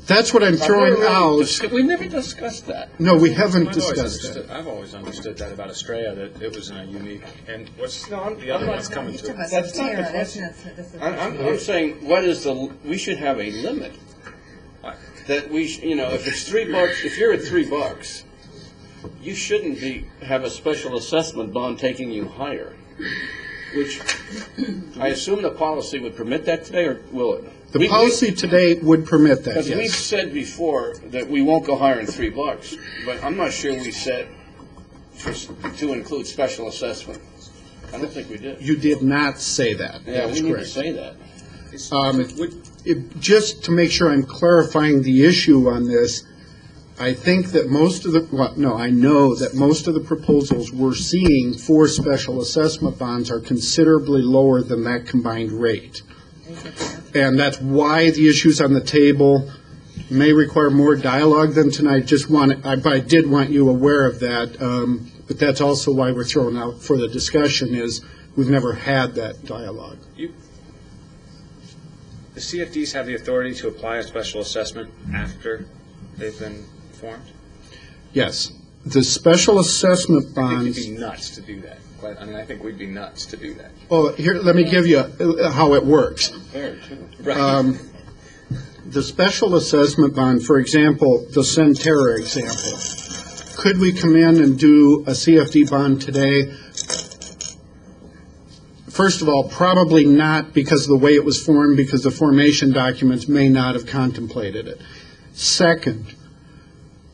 That's what I'm throwing out. We never discussed that. No, we haven't I've always discussed that. understood. I've always understood that about Australia, that it was in a unique, and what's the other I'm not- one's coming to? That's not the question. I'm saying, we should have a limit. That if it's $3, if you're at $3, you shouldn't have a special assessment bond taking you higher, which I assume the policy would permit that today, or will it? The policy today would permit that, Because we've yes. said before that we won't go higher than $3, but I'm not sure we said to include special assessment. I don't think we did. You did not say that. Yeah, That's we need to correct. say that. Just to make sure I'm clarifying the issue on this, I think that I know that most of the proposals we're seeing for special assessment bonds are considerably lower than that combined rate. And that's why the issues on the table may require more dialogue than tonight. I did want you aware of that, but that's also why we're throwing out for the discussion is we've never had that dialogue. The CFDs have the authority to apply a special assessment after they've been formed? Yes. The special assessment I think bonds. you'd be nuts to do that. I think we'd be nuts to do that. Well, here, let me give you how it works. Fair, too. Right. The special assessment bond, for example, the Centerra example, could we come in and do a CFD bond today? First of all, probably not because of the way it was formed, because the formation documents may not have contemplated it. Second,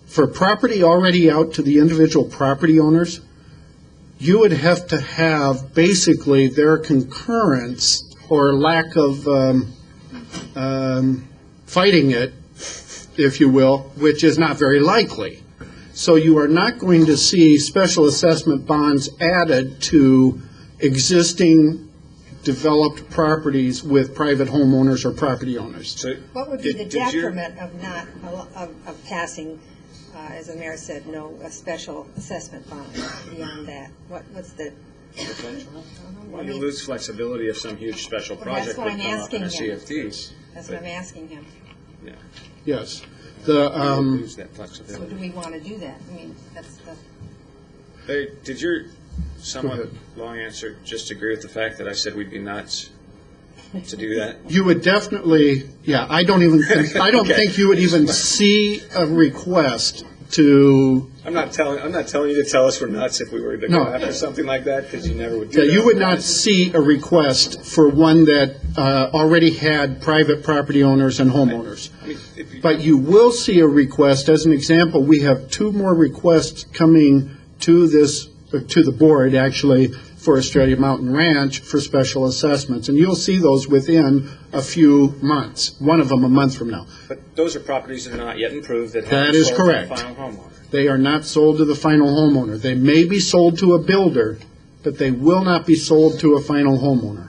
for property already out to the individual property owners, you would have to have basically their concurrence or lack of fighting it, if you will, which is not very likely. So you are not going to see special assessment bonds added to existing developed properties with private homeowners or property owners. So What would be the did your- detriment of not, of passing, as the mayor said, a special assessment bond beyond that? What's the? Well, you lose flexibility if some huge special Well, project that's would what I'm come up in a asking him. CFD. That's what I'm asking him. Yeah. Yes. You The, lose that So flexibility. do we want to do that? I mean, that's the. Hey, did your somewhat ahead. long answer just agree with the fact that I said we'd be nuts to do that? you would definitely, I don't Okay. think you would even see a request to, I'm not telling you to tell us we're nuts if we were to No. go after something like that, because you never would do that that. you would not see a request for one that already had private property owners and homeowners. I mean, if you- But you will see a request, as an example, we have 2 more requests coming to the board, actually, for Australia Mountain Ranch for special assessments. And you'll see those within a few months, one of them a month from now. But those are properties that are not yet improved that That haven't is sold to the correct. final homeowner. They are not sold to the final homeowner. They may be sold to a builder, but they will not be sold to a final homeowner,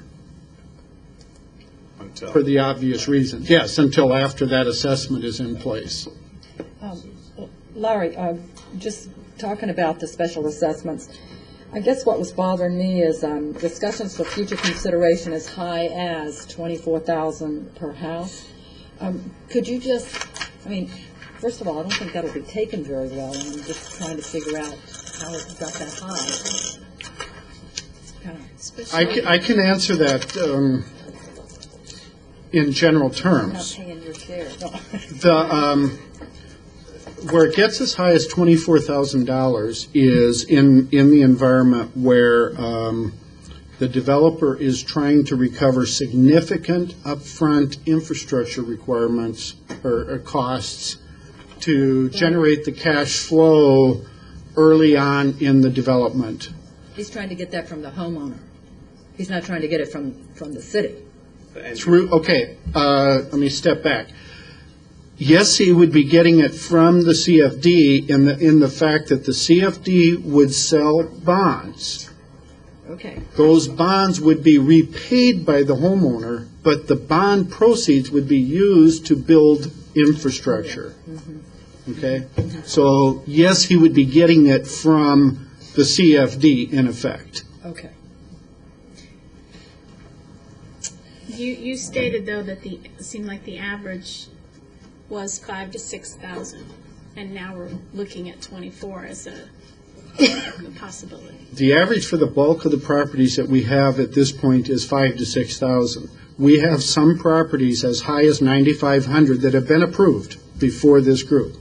Until for the obvious reasons. Yes, until after that assessment is in place. Larry, just talking about the special assessments, I guess what was bothering me is discussions for future consideration as high as $24,000 per house. Could you just, first of all, I don't think that'll be taken very well, and I'm just trying to figure out how it got that high. I can answer that in general I'm not terms. paying your share. Where it gets as high as $24,000 is in the environment where the developer is trying to recover significant upfront infrastructure requirements or costs to generate the cash flow early on in the development. He's trying to get that from the homeowner. He's not trying to get it from the city. Let me step back. Yes, he would be getting it from the CFD in the fact that the CFD would sell bonds. Okay. Those bonds would be repaid by the homeowner, but the bond proceeds would be used to build infrastructure. Okay? So, yes, he would be getting it from the CFD, in effect. Okay. You stated, though, that it seemed like the average was 5,000 to 6,000, and now we're looking at 24 as a possibility. The average for the bulk of the properties that we have at this point is 5,000 to 6,000. We have some properties as high as 9,500 that have been approved before this group.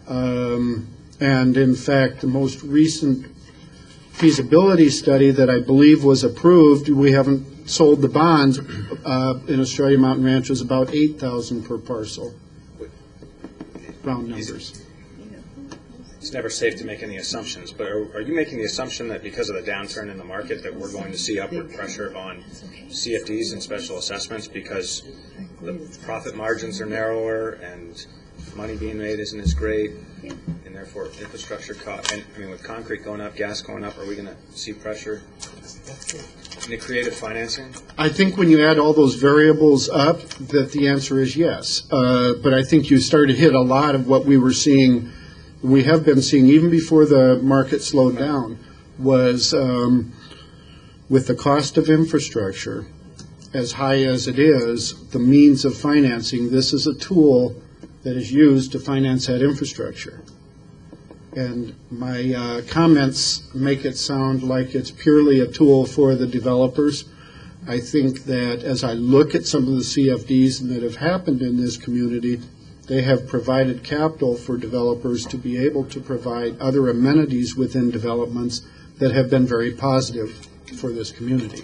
And in fact, the most recent feasibility study that I believe was approved, we haven't sold the bonds in Australia Mountain Ranch was about 8,000 per parcel. Round numbers. It's never safe to make any assumptions, but are you making the assumption that because of the downturn in the market that we're going to see upward pressure on CFDs and special assessments because the profit margins are narrower and money being made isn't as great, and therefore infrastructure cost, and I mean with concrete going up, gas going up, are we going to see pressure in the creative financing? I think when you add all those variables up, that the answer is yes. But I think you start to hit a lot of what we were seeing, we have been seeing even before the market slowed down, was with the cost of infrastructure, as high as it is, the means of financing, this is a tool that is used to finance that infrastructure. And my comments make it sound like it's purely a tool for the developers. I think that as I look at some of the CFDs that have happened in this community, they have provided capital for developers to be able to provide other amenities within developments that have been very positive for this community.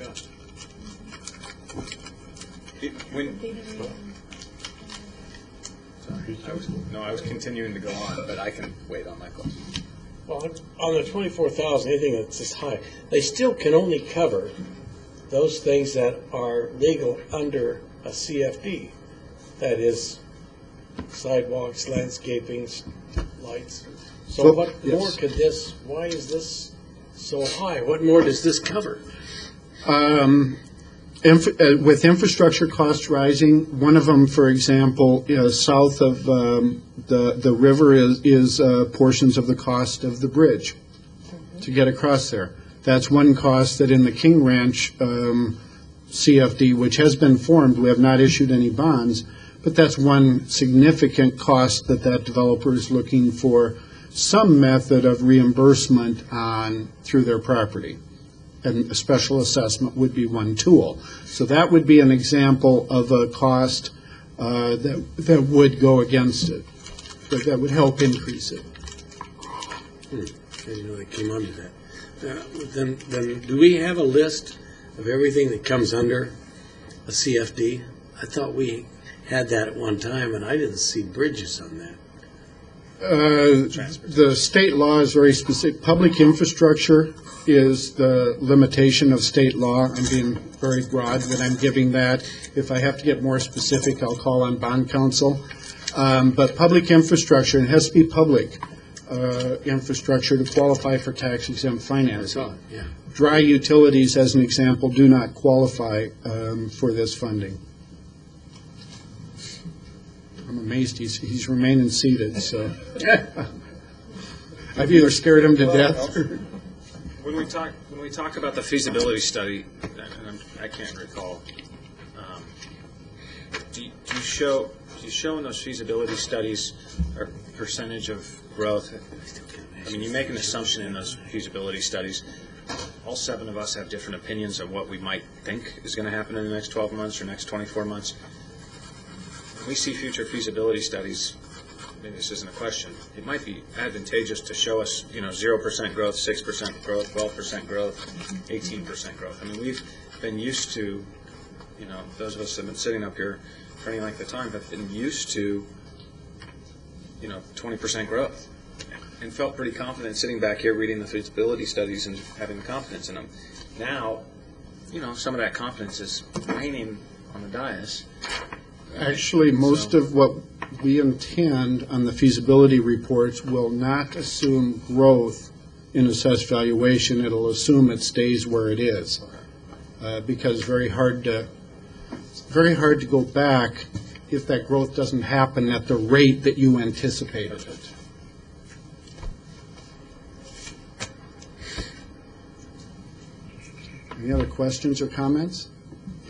I was continuing to go on, but I can wait on my question. Well, on the 24,000, anything that's this high, they still can only cover those things that are legal under a CFD. That is sidewalks, landscaping, lights. So Well, what yes. more could this, why is this so high? What more does this cover? With infrastructure costs rising, one of them, for example, south of the river is portions of the cost of the bridge to get across there. That's one cost that in the King Ranch CFD, which has been formed, we have not issued any bonds, but that's one significant cost that developer is looking for some method of reimbursement on through their property. And a special assessment would be one tool. So that would be an example of a cost that would go against it, that would help increase it. I didn't know they came under that. Then do we have a list of everything that comes under a CFD? I thought we had that at one time, and I didn't see bridges on that. The state law is very specific. Public infrastructure is the limitation of state law. I'm being very broad when I'm giving that. If I have to get more specific, I'll call on bond counsel. But public infrastructure, it has to be public infrastructure to qualify for tax-exempt financing. Yeah. Dry utilities, as an example, do not qualify for this funding. I'm amazed he's remaining seated, so. I've either scared him to death or. When we talk about the feasibility study, and I can't recall, do you show in those feasibility studies a percentage of growth? I mean, you make an assumption in those feasibility studies. All 7 of us have different opinions of what we might think is going to happen in the next 12 months or next 24 months. When we see future feasibility studies, maybe this isn't a question, it might be advantageous to show us, 0% growth, 6% growth, 12% growth, 18% growth. I mean, we've been used to, those of us that have been sitting up here for any length of time have been used to, 20% growth and felt pretty confident sitting back here reading the feasibility studies and having confidence in them. Now, some of that confidence is waning on the dais. Actually, most of what we intend on the feasibility reports will not assume growth in assessed valuation. It'll assume it stays where it is, because it's very hard to go back if that growth doesn't happen at the rate that you anticipated it. Any other questions or comments?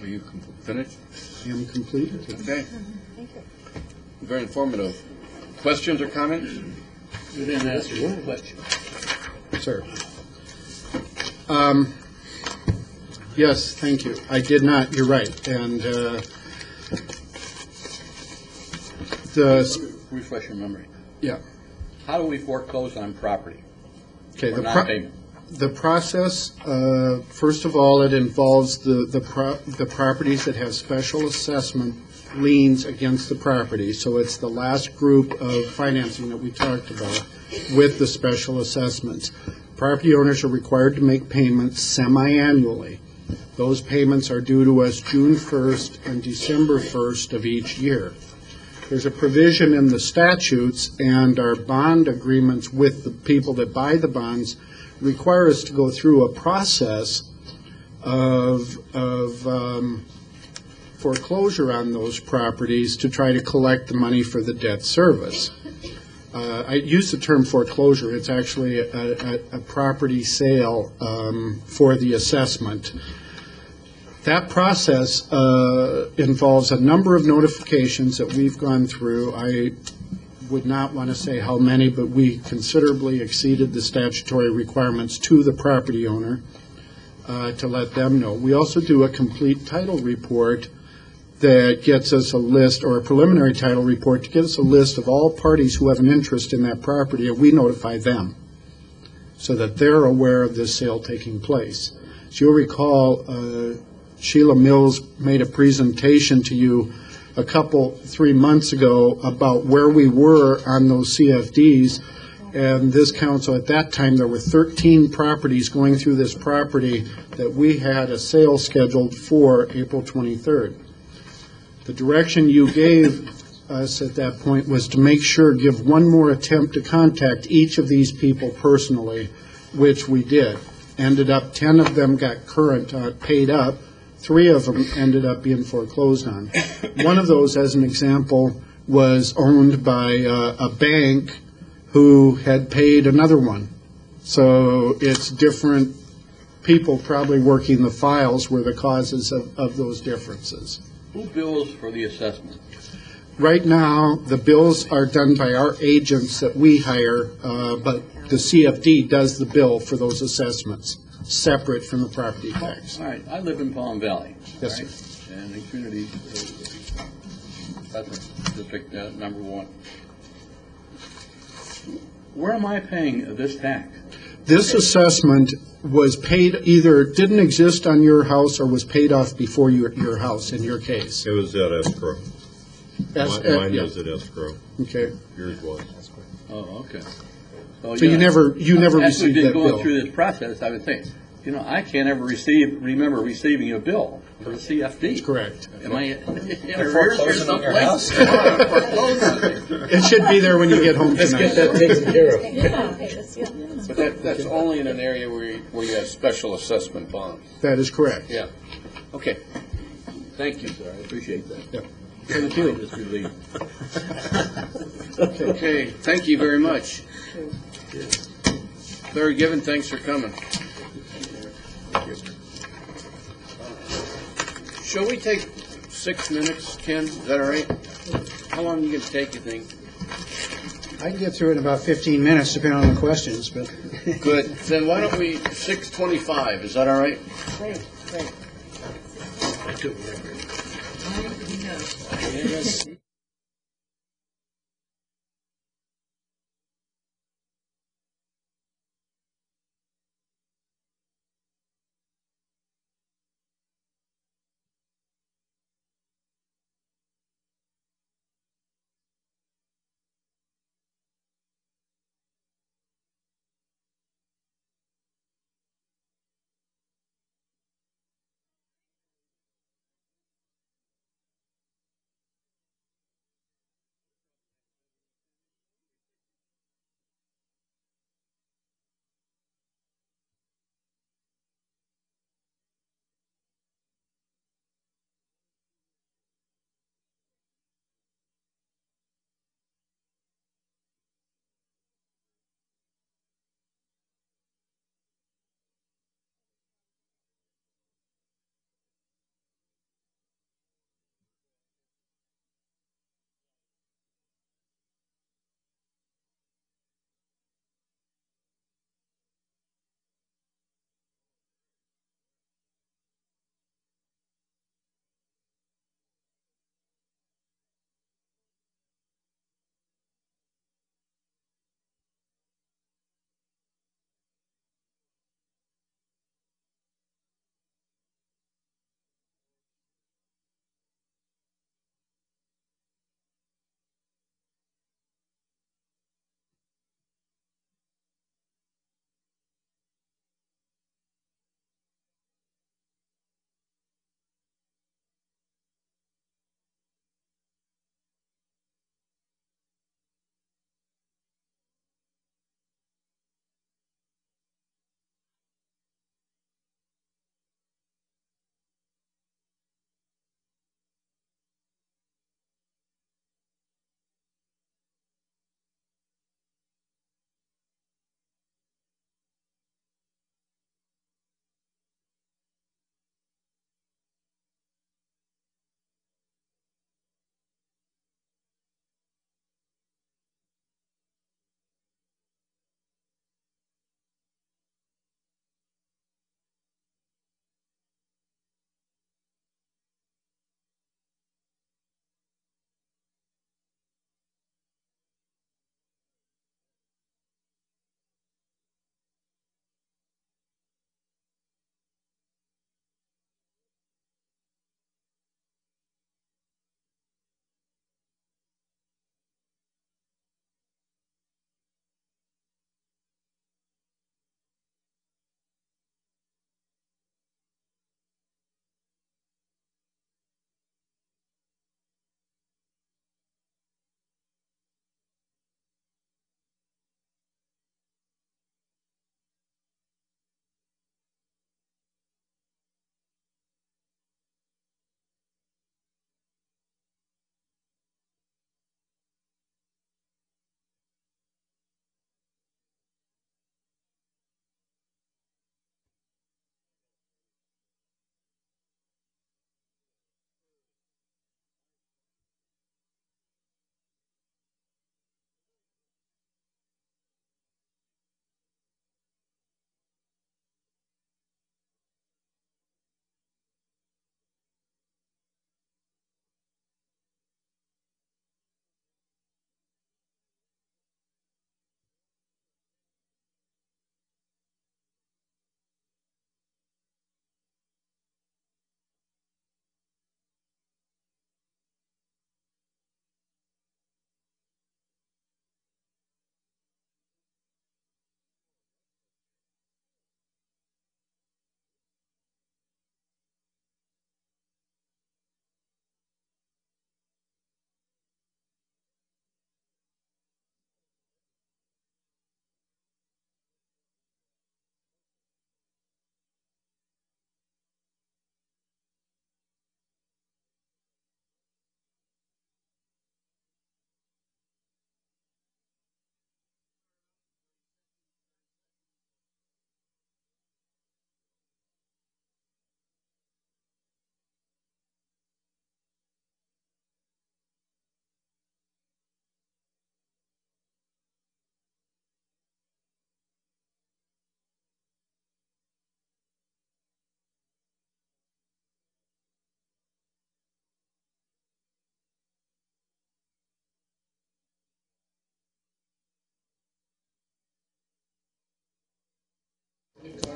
Are you finished? I am complete. Okay. Very informative. Questions or comments? You didn't ask one question. Sir. Yes, thank you. I did not, you're right. And Refresh your memory. yeah. How do we foreclose on property Okay, for non-payment? The process, first of all, it involves the properties that have special assessment liens against the property. So it's the last group of financing that we talked about with the special assessments. Property owners are required to make payments semi-annually. Those payments are due to us June 1st and December 1st of each year. There's a provision in the statutes and our bond agreements with the people that buy the bonds require us to go through a process of foreclosure on those properties to try to collect the money for the debt service. I use the term foreclosure. It's actually a property sale for the assessment. That process involves a number of notifications that we've gone through. I would not want to say how many, but we considerably exceeded the statutory requirements to the property owner to let them know. We also do a complete title report that gets us a list, or a preliminary title report to get us a list of all parties who have an interest in that property, and we notify them so that they're aware of this sale taking place. As you'll recall, Sheila Mills made a presentation to you 3 months ago about where we were on those CFDs, and this council, at that time, there were 13 properties going through this property that we had a sale scheduled for April 23rd. The direction you gave us at that point was to make sure, give one more attempt to contact each of these people personally, which we did. Ended up, 10 of them got current, paid up. 3 of them ended up being foreclosed on. One of those, as an example, was owned by a bank who had paid another one. So it's different people probably working the files were the causes of those differences. Who bills for the assessment? Right now, the bills are done by our agents that we hire, but the CFD does the bill for those assessments, separate from the property tax. All right, I live in Palm Valley. Yes, right? sir. And the community, that's district number 1. Where am I paying this tax? This assessment was paid, either didn't exist on your house or was paid off before your house, in your case. It was at escrow. Mine was at escrow. Okay. Yours was. Oh, okay. So you never received that bill. Going through this process, I would think, I can't ever remember receiving a bill for the CFD. That's correct. Am I in arrears here someplace? It should be there when you get home tonight. Let's get that taken care of. Yeah. But that's only in an area where you have special assessment bonds. That is correct. Yeah. Okay. Thank you, sir. I appreciate that. Yep. Thank you. Just relieved. Okay, thank you very much. Larry Given, thanks for coming. Shall we take 6 minutes, Ken? Is that all right? How long are you going to take, you think? I can get through it in about 15 minutes, depending on the questions, but... Good. Then why don't we, 6:25, is that all right? Great. Yes.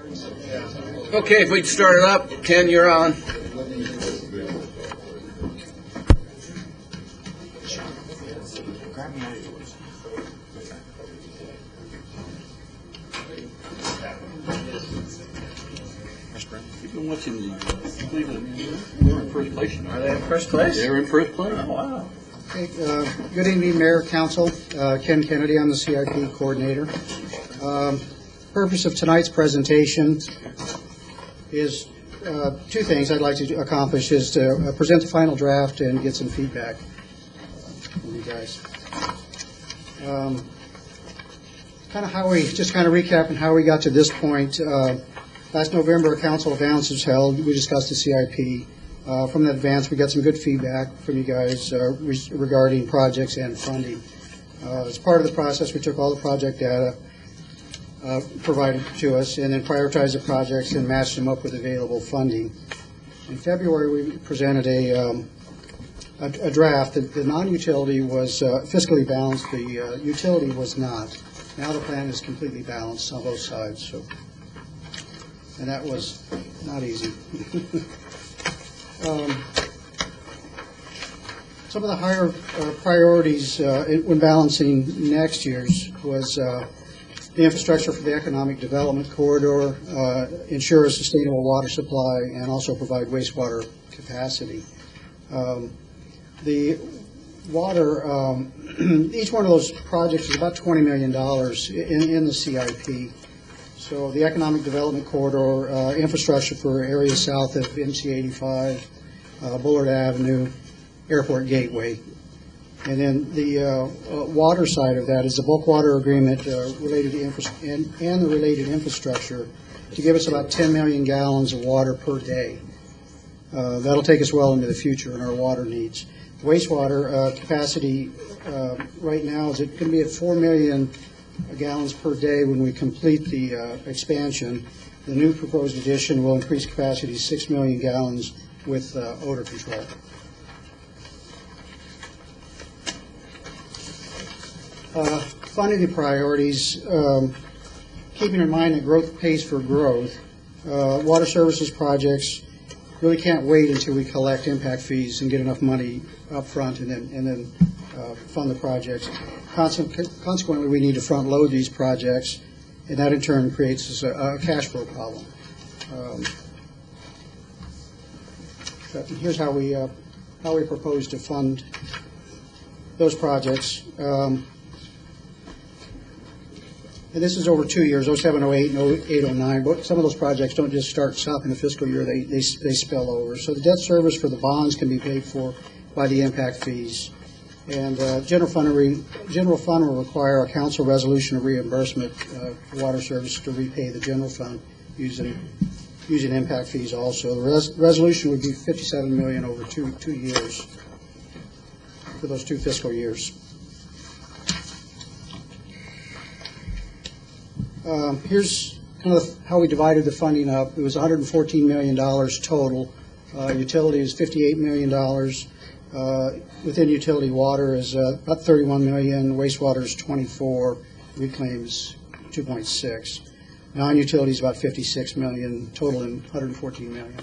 Okay, if we'd start it up, Ken, you're on. You've been watching the Cleveland. They're in first place. Are they in first place? They're in first place. Oh, wow. Okay, good evening, Mayor, Council. Ken Kennedy, I'm the CIP Coordinator. Purpose of tonight's presentation is two things I'd like to accomplish, is to present the final draft and get some feedback from you guys. Just recapping how we got to this point. Last November, a council advance was held. We discussed the CIP. From that advance, we got some good feedback from you guys regarding projects and funding. As part of the process, we took all the project data provided to us and then prioritized the projects and matched them up with available funding. In February, we presented a draft. The non-utility was fiscally balanced. The utility was not. Now the plan is completely balanced on both sides. And that was not easy. Some of the higher priorities when balancing next year's was the infrastructure for the economic development corridor, ensure a sustainable water supply, and also provide wastewater capacity. The water, each one of those projects is about $20 million in the CIP. So the economic development corridor, infrastructure for areas south of MC 85, Bullard Avenue, Airport Gateway. And then the water side of that is the bulk water agreement related to and the related infrastructure to give us about 10 million gallons of water per day. That'll take us well into the future in our water needs. Wastewater capacity right now is going to be at 4 million gallons per day when we complete the expansion. The new proposed addition will increase capacity to 6 million gallons with odor control. Funding the priorities, keeping in mind that growth pays for growth. Water services projects really can't wait until we collect impact fees and get enough money up front and then fund the projects. Consequently, we need to front load these projects, and that in turn creates a cash flow problem. Here's how we propose to fund those projects. And this is over 2 years, 07, 08, and 08, 09. But some of those projects don't just stop in the fiscal year, they spill over. So the debt service for the bonds can be paid for by the impact fees. And general fund will require a council resolution of reimbursement for water service to repay the general fund using impact fees also. The resolution would be $57 million over two years for those 2 fiscal years. Here's kind of how we divided the funding up. It was $114 million total. Utility is $58 million. Within utility, water is about $31 million. Wastewater is $24. Reclaim is $2.6. Non-utility is about $56 million. Total in $114 million.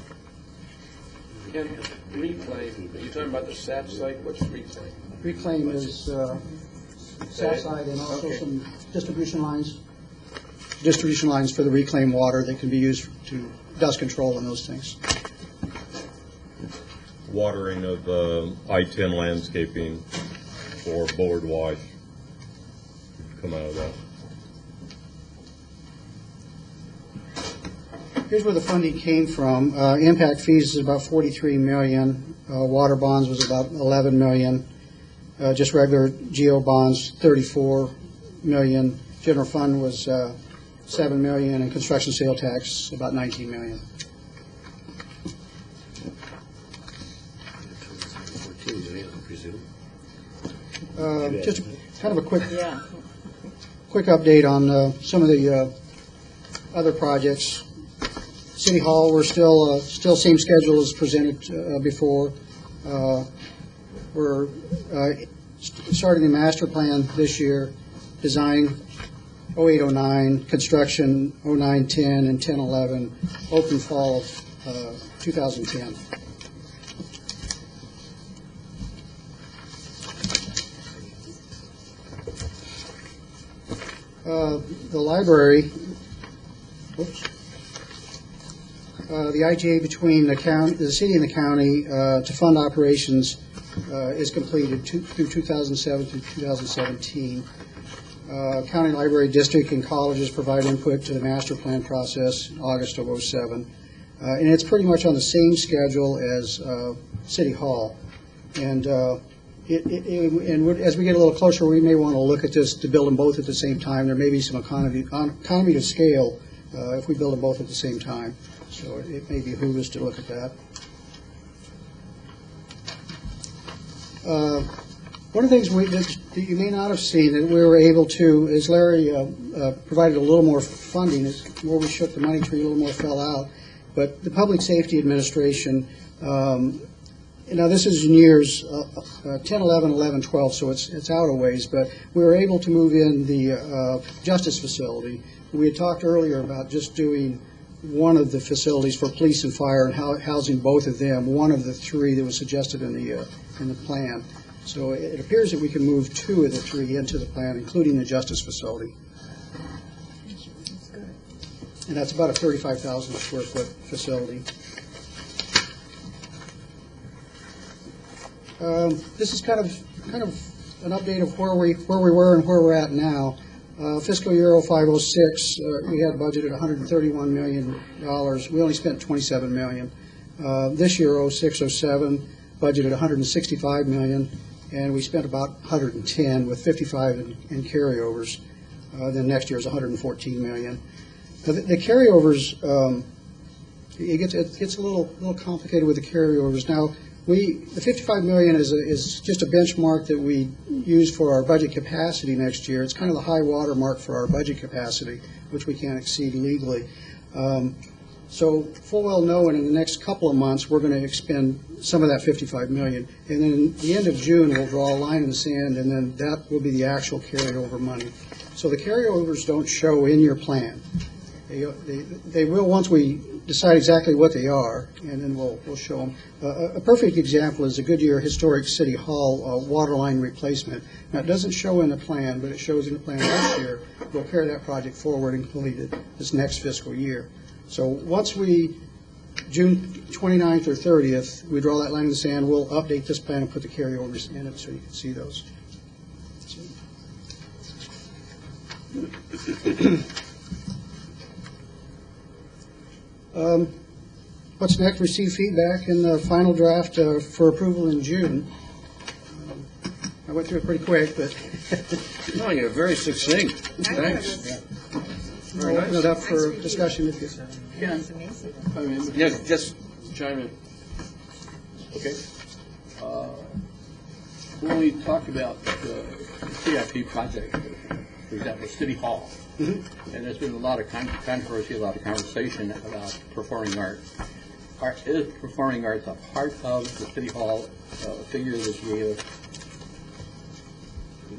Ken, reclaim, are you talking about the SAP site? What's reclaim? Reclaim is south side and also some distribution lines. Distribution lines for the reclaimed water that can be used to dust control and those things. Watering of I-10 landscaping or Bullard Wash would come out of that. Here's where the funding came from. Impact fees is about $43 million. Water bonds was about $11 million. Just regular GO bonds, $34 million. General fund was $7 million, and construction sale tax about $19 million. Just kind of a quick update on some of the other projects. City Hall, we're still same schedule as presented before. We're starting the master plan this year. Design 08, 09, construction 09, 10, and 10, 11, open fall of 2010. The library, the IGA between the city and the county to fund operations is completed through 2007 to 2017. County library district and colleges provide input to the master plan process in August of 07. And it's pretty much on the same schedule as City Hall. And as we get a little closer, we may want to look at this to build them both at the same time. There may be some economy of scale if we build them both at the same time. So it may behoove us to look at that. One of the things that you may not have seen that we were able to, is Larry provided a little more funding. As more we shook the money tree, a little more fell out. But the Public Safety Administration, now this is in years 10, 11, 11, 12, so it's out a ways, but we were able to move in the Justice Facility. We had talked earlier about just doing one of the facilities for police and fire and housing both of them, one of the three that was suggested in the plan. So it appears that we can move two of the three into the plan, including the Justice Facility. And that's about a 35,000 square foot facility. This is kind of an update of where we were and where we're at now. Fiscal year 0506, we had budgeted $131 million. We only spent $27 million. This year 0607, budgeted $165 million, and we spent about $110 with $55 in carryovers. Then next year is $114 million. The carryovers, it gets a little complicated with the carryovers. Now, the $55 million is just a benchmark that we use for our budget capacity next year. It's kind of the high water mark for our budget capacity, which we can't exceed legally. So full well knowing in the next couple of months we're going to expend some of that $55 million. And then at the end of June we'll draw a line in the sand, and then that will be the actual carryover money. So the carryovers don't show in your plan. They will once we decide exactly what they are, and then we'll show them. A perfect example is the Goodyear Historic City Hall water line replacement. Now, it doesn't show in the plan, but it shows in the plan this year. We'll carry that project forward and complete it this next fiscal year. So once we, June 29th or 30th, we draw that line in the sand, we'll update this plan and put the carryovers in it so you can see those. What's next? Receive feedback in the final draft for approval in June. I went through it pretty quick, but No, you're very succinct. Thanks. I'll open it up for discussion if you. Ken, I mean, Yes, just chime in. okay. When we talk about the CIP project, for example, City Hall, and there's been a lot of controversy, a lot of conversation about performing art. Is performing arts a part of the City Hall figure that you gave?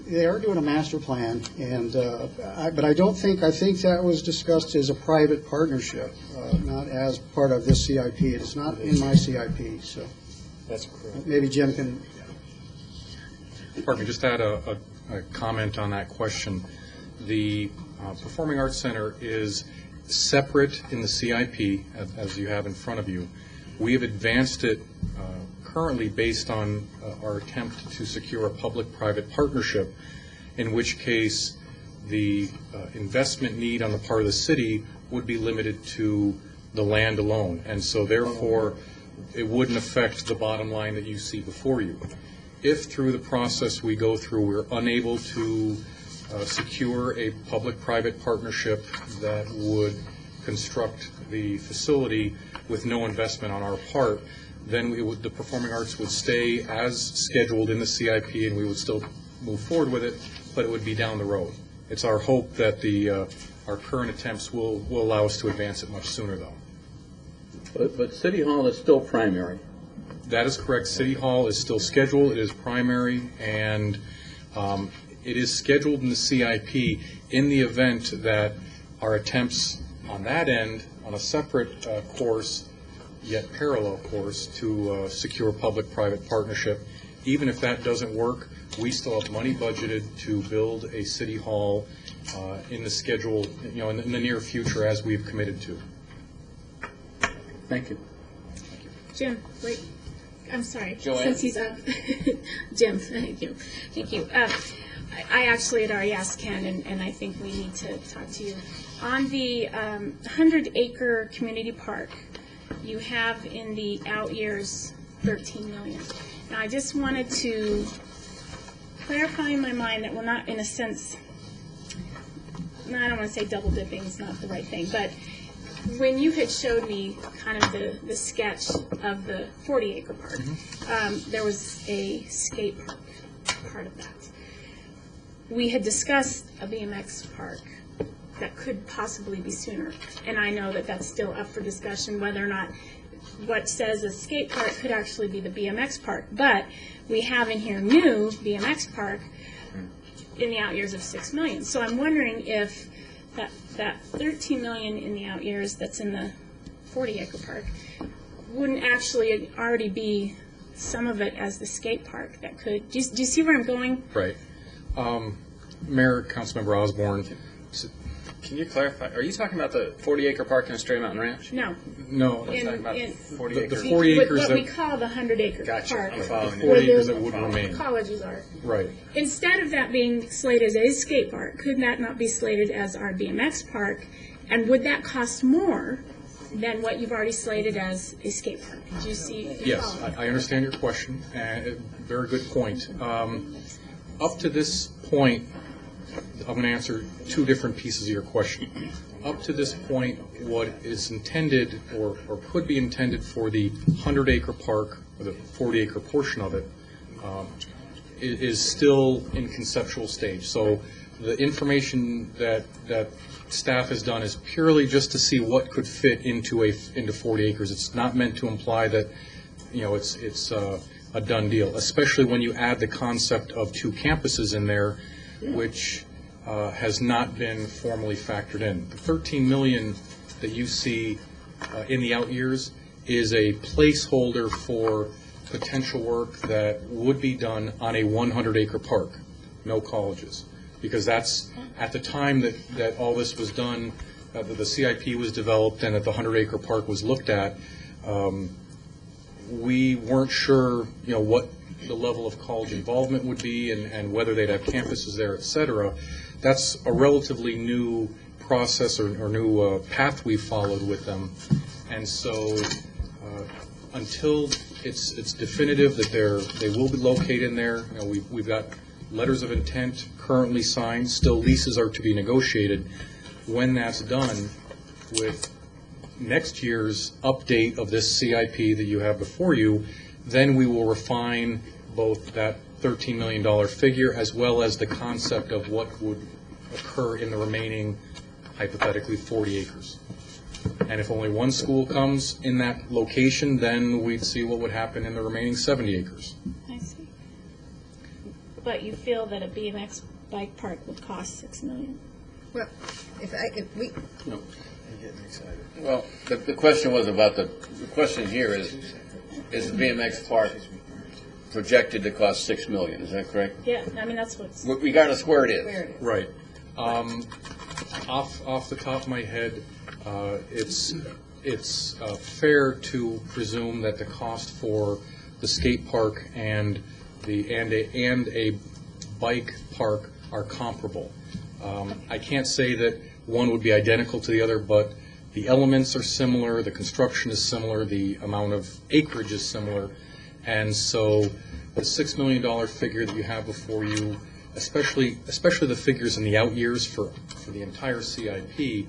They are doing a master plan, and but I think that was discussed as a private partnership, not as part of this CIP. It is not in my CIP, so That's correct. maybe Jim can. Pardon me, just add a comment on that question. The Performing Arts Center is separate in the CIP, as you have in front of you. We have advanced it currently based on our attempt to secure a public-private partnership, in which case the investment need on the part of the city would be limited to the land alone, and so therefore it wouldn't affect the bottom line that you see before you. If through the process we go through we're unable to secure a public-private partnership that would construct the facility with no investment on our part, then the performing arts would stay as scheduled in the CIP, and we would still move forward with it, but it would be down the road. It's our hope that our current attempts will allow us to advance it much sooner, though. But City Hall is still primary. That is correct. City Hall is still scheduled. It is primary, and It is scheduled in the CIP in the event that our attempts on that end, on a separate course, yet parallel course, to secure public-private partnership. Even if that doesn't work, we still have money budgeted to build a city hall in the schedule, in the near future, as we've committed to. Thank you. Jim, wait. I'm sorry. Joanne? Since he's up. Jim, thank you. Thank you. I actually had already asked Ken, and I think we need to talk to you. On the 100-acre community park, you have in the out years $13 million. Now, I just wanted to clarify in my mind that we're not, in a sense, no, I don't want to say double dipping, it's not the right thing, but when you had showed me kind of the sketch of the 40-acre park, there was a skate park part of that. We had discussed a BMX park that could possibly be sooner, and I know that that's still up for discussion whether or not what says a skate park could actually be the BMX park, but we have in here new BMX park in the out years of $6 million. So I'm wondering if that $13 million in the out years that's in the 40-acre park wouldn't actually already be some of it as the skate park that could. Do you see where I'm going? Right. Mayor, Councilmember Osborne. Can you clarify? Are you talking about the 40-acre park in Stray Mountain Ranch? No. No. I'm talking about 40 acres. The 40 acres what that we call the 100-acre Gotcha. park. I'm following the you. 40 acres that would remain. Colleges are. Right. Instead of that being slated as a skate park, could that not be slated as our BMX park? And would that cost more than what you've already slated as a skate park? Do you see? Yes, I understand your question. Very good point. Up to this point, I'm going to answer two different pieces of your question. Up to this point, what is intended or could be intended for the 100-acre park, or the 40-acre portion of it, is still in conceptual stage. So the information that staff has done is purely just to see what could fit into 40 acres. It's not meant to imply that it's a done deal, especially when you add the concept of two campuses in there, which has not been formally factored in. The $13 million that you see in the out years is a placeholder for potential work that would be done on a 100-acre park, no colleges. Because that's, at the time that all this was done, that the CIP was developed and that the 100-acre park was looked at, we weren't sure, what the level of college involvement would be and whether they'd have campuses there, et cetera. That's a relatively new process or new path we followed with them. And so until it's definitive that they will be located in there, we've got letters of intent currently signed, still leases are to be negotiated. When that's done, with next year's update of this CIP that you have before you, then we will refine both that $13 million figure as well as the concept of what would occur in the remaining, hypothetically, 40 acres. And if only one school comes in that location, then we'd see what would happen in the remaining 70 acres. I see. But you feel that a BMX bike park would cost $6 million? Well, if we, No. Well, the question was about the question here is the BMX park projected to cost $6 million? Is that correct? Yeah, I mean that's what's. Regardless where it is. Right. Off the top of my head, it's fair to presume that the cost for the skate park and a bike park are comparable. I can't say that one would be identical to the other, but the elements are similar, the construction is similar, the amount of acreage is similar, and so the $6 million figure that you have before you, especially the figures in the out years for the entire CIP,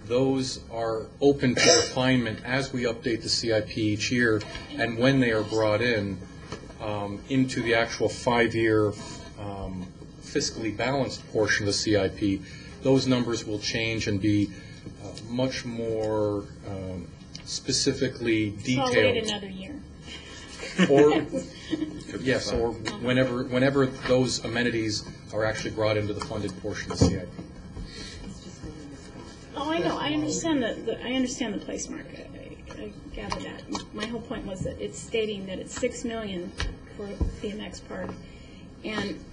those are open to refinement as we update the CIP each year, and when they are brought into the actual 5-year fiscally balanced portion of the CIP, those numbers will change and be much more specifically detailed. So I'll wait another year. Or, yes, or whenever those amenities are actually brought into the funded portion of CIP. Oh, I know, I understand I understand the place mark. I gather that. My whole point was that it's stating that it's $6 million for BMX park, and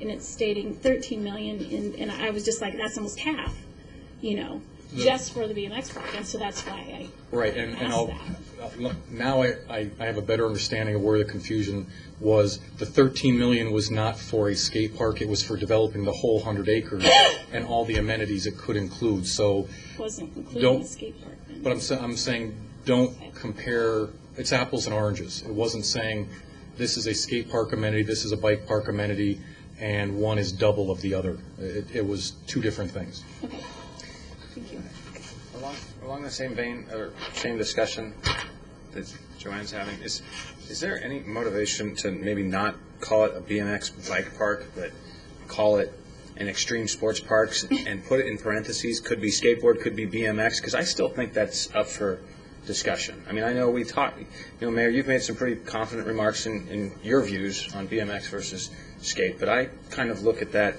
it's stating $13 million, and I was just like, that's almost half, just for the BMX park, and so that's why I Right, and asked that. now I have a better understanding of where the confusion was. The 13 million was not for a skate park, it was for developing the whole 100 acres and all the amenities it could include, so. Wasn't including the skate park. Then. But I'm saying, don't compare, it's apples and oranges. It wasn't saying, this is a skate park amenity, this is a bike park amenity, and one is double of the other. It was two different things. Okay. Thank you. Along the same vein, or same discussion that Joanne's having, is there any motivation to maybe not call it a BMX bike park, but call it an extreme sports parks and put it in parentheses, could be skateboard, could be BMX, because I still think that's up for discussion. I mean, I know we talked, Mayor, you've made some pretty confident remarks in your views on BMX versus skate, but I kind of look at that,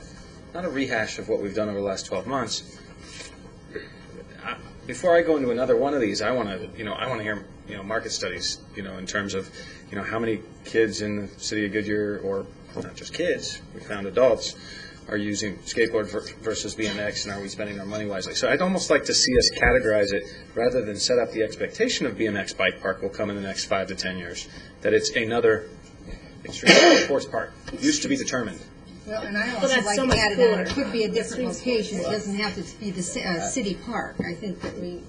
not a rehash of what we've done over the last 12 months. Before I go into another one of these, I want to hear, market studies, in terms of, how many kids in the city of Goodyear, or not just kids, we found adults, are using skateboard versus BMX, and are we spending our money wisely? So I'd almost like to see us categorize it, rather than set up the expectation of BMX bike park will come in the next 5 to 10 years, that it's another extreme sports park. It used to be determined. Well, and I also like to add that it could be a different location. It doesn't have to be the city park. I think that we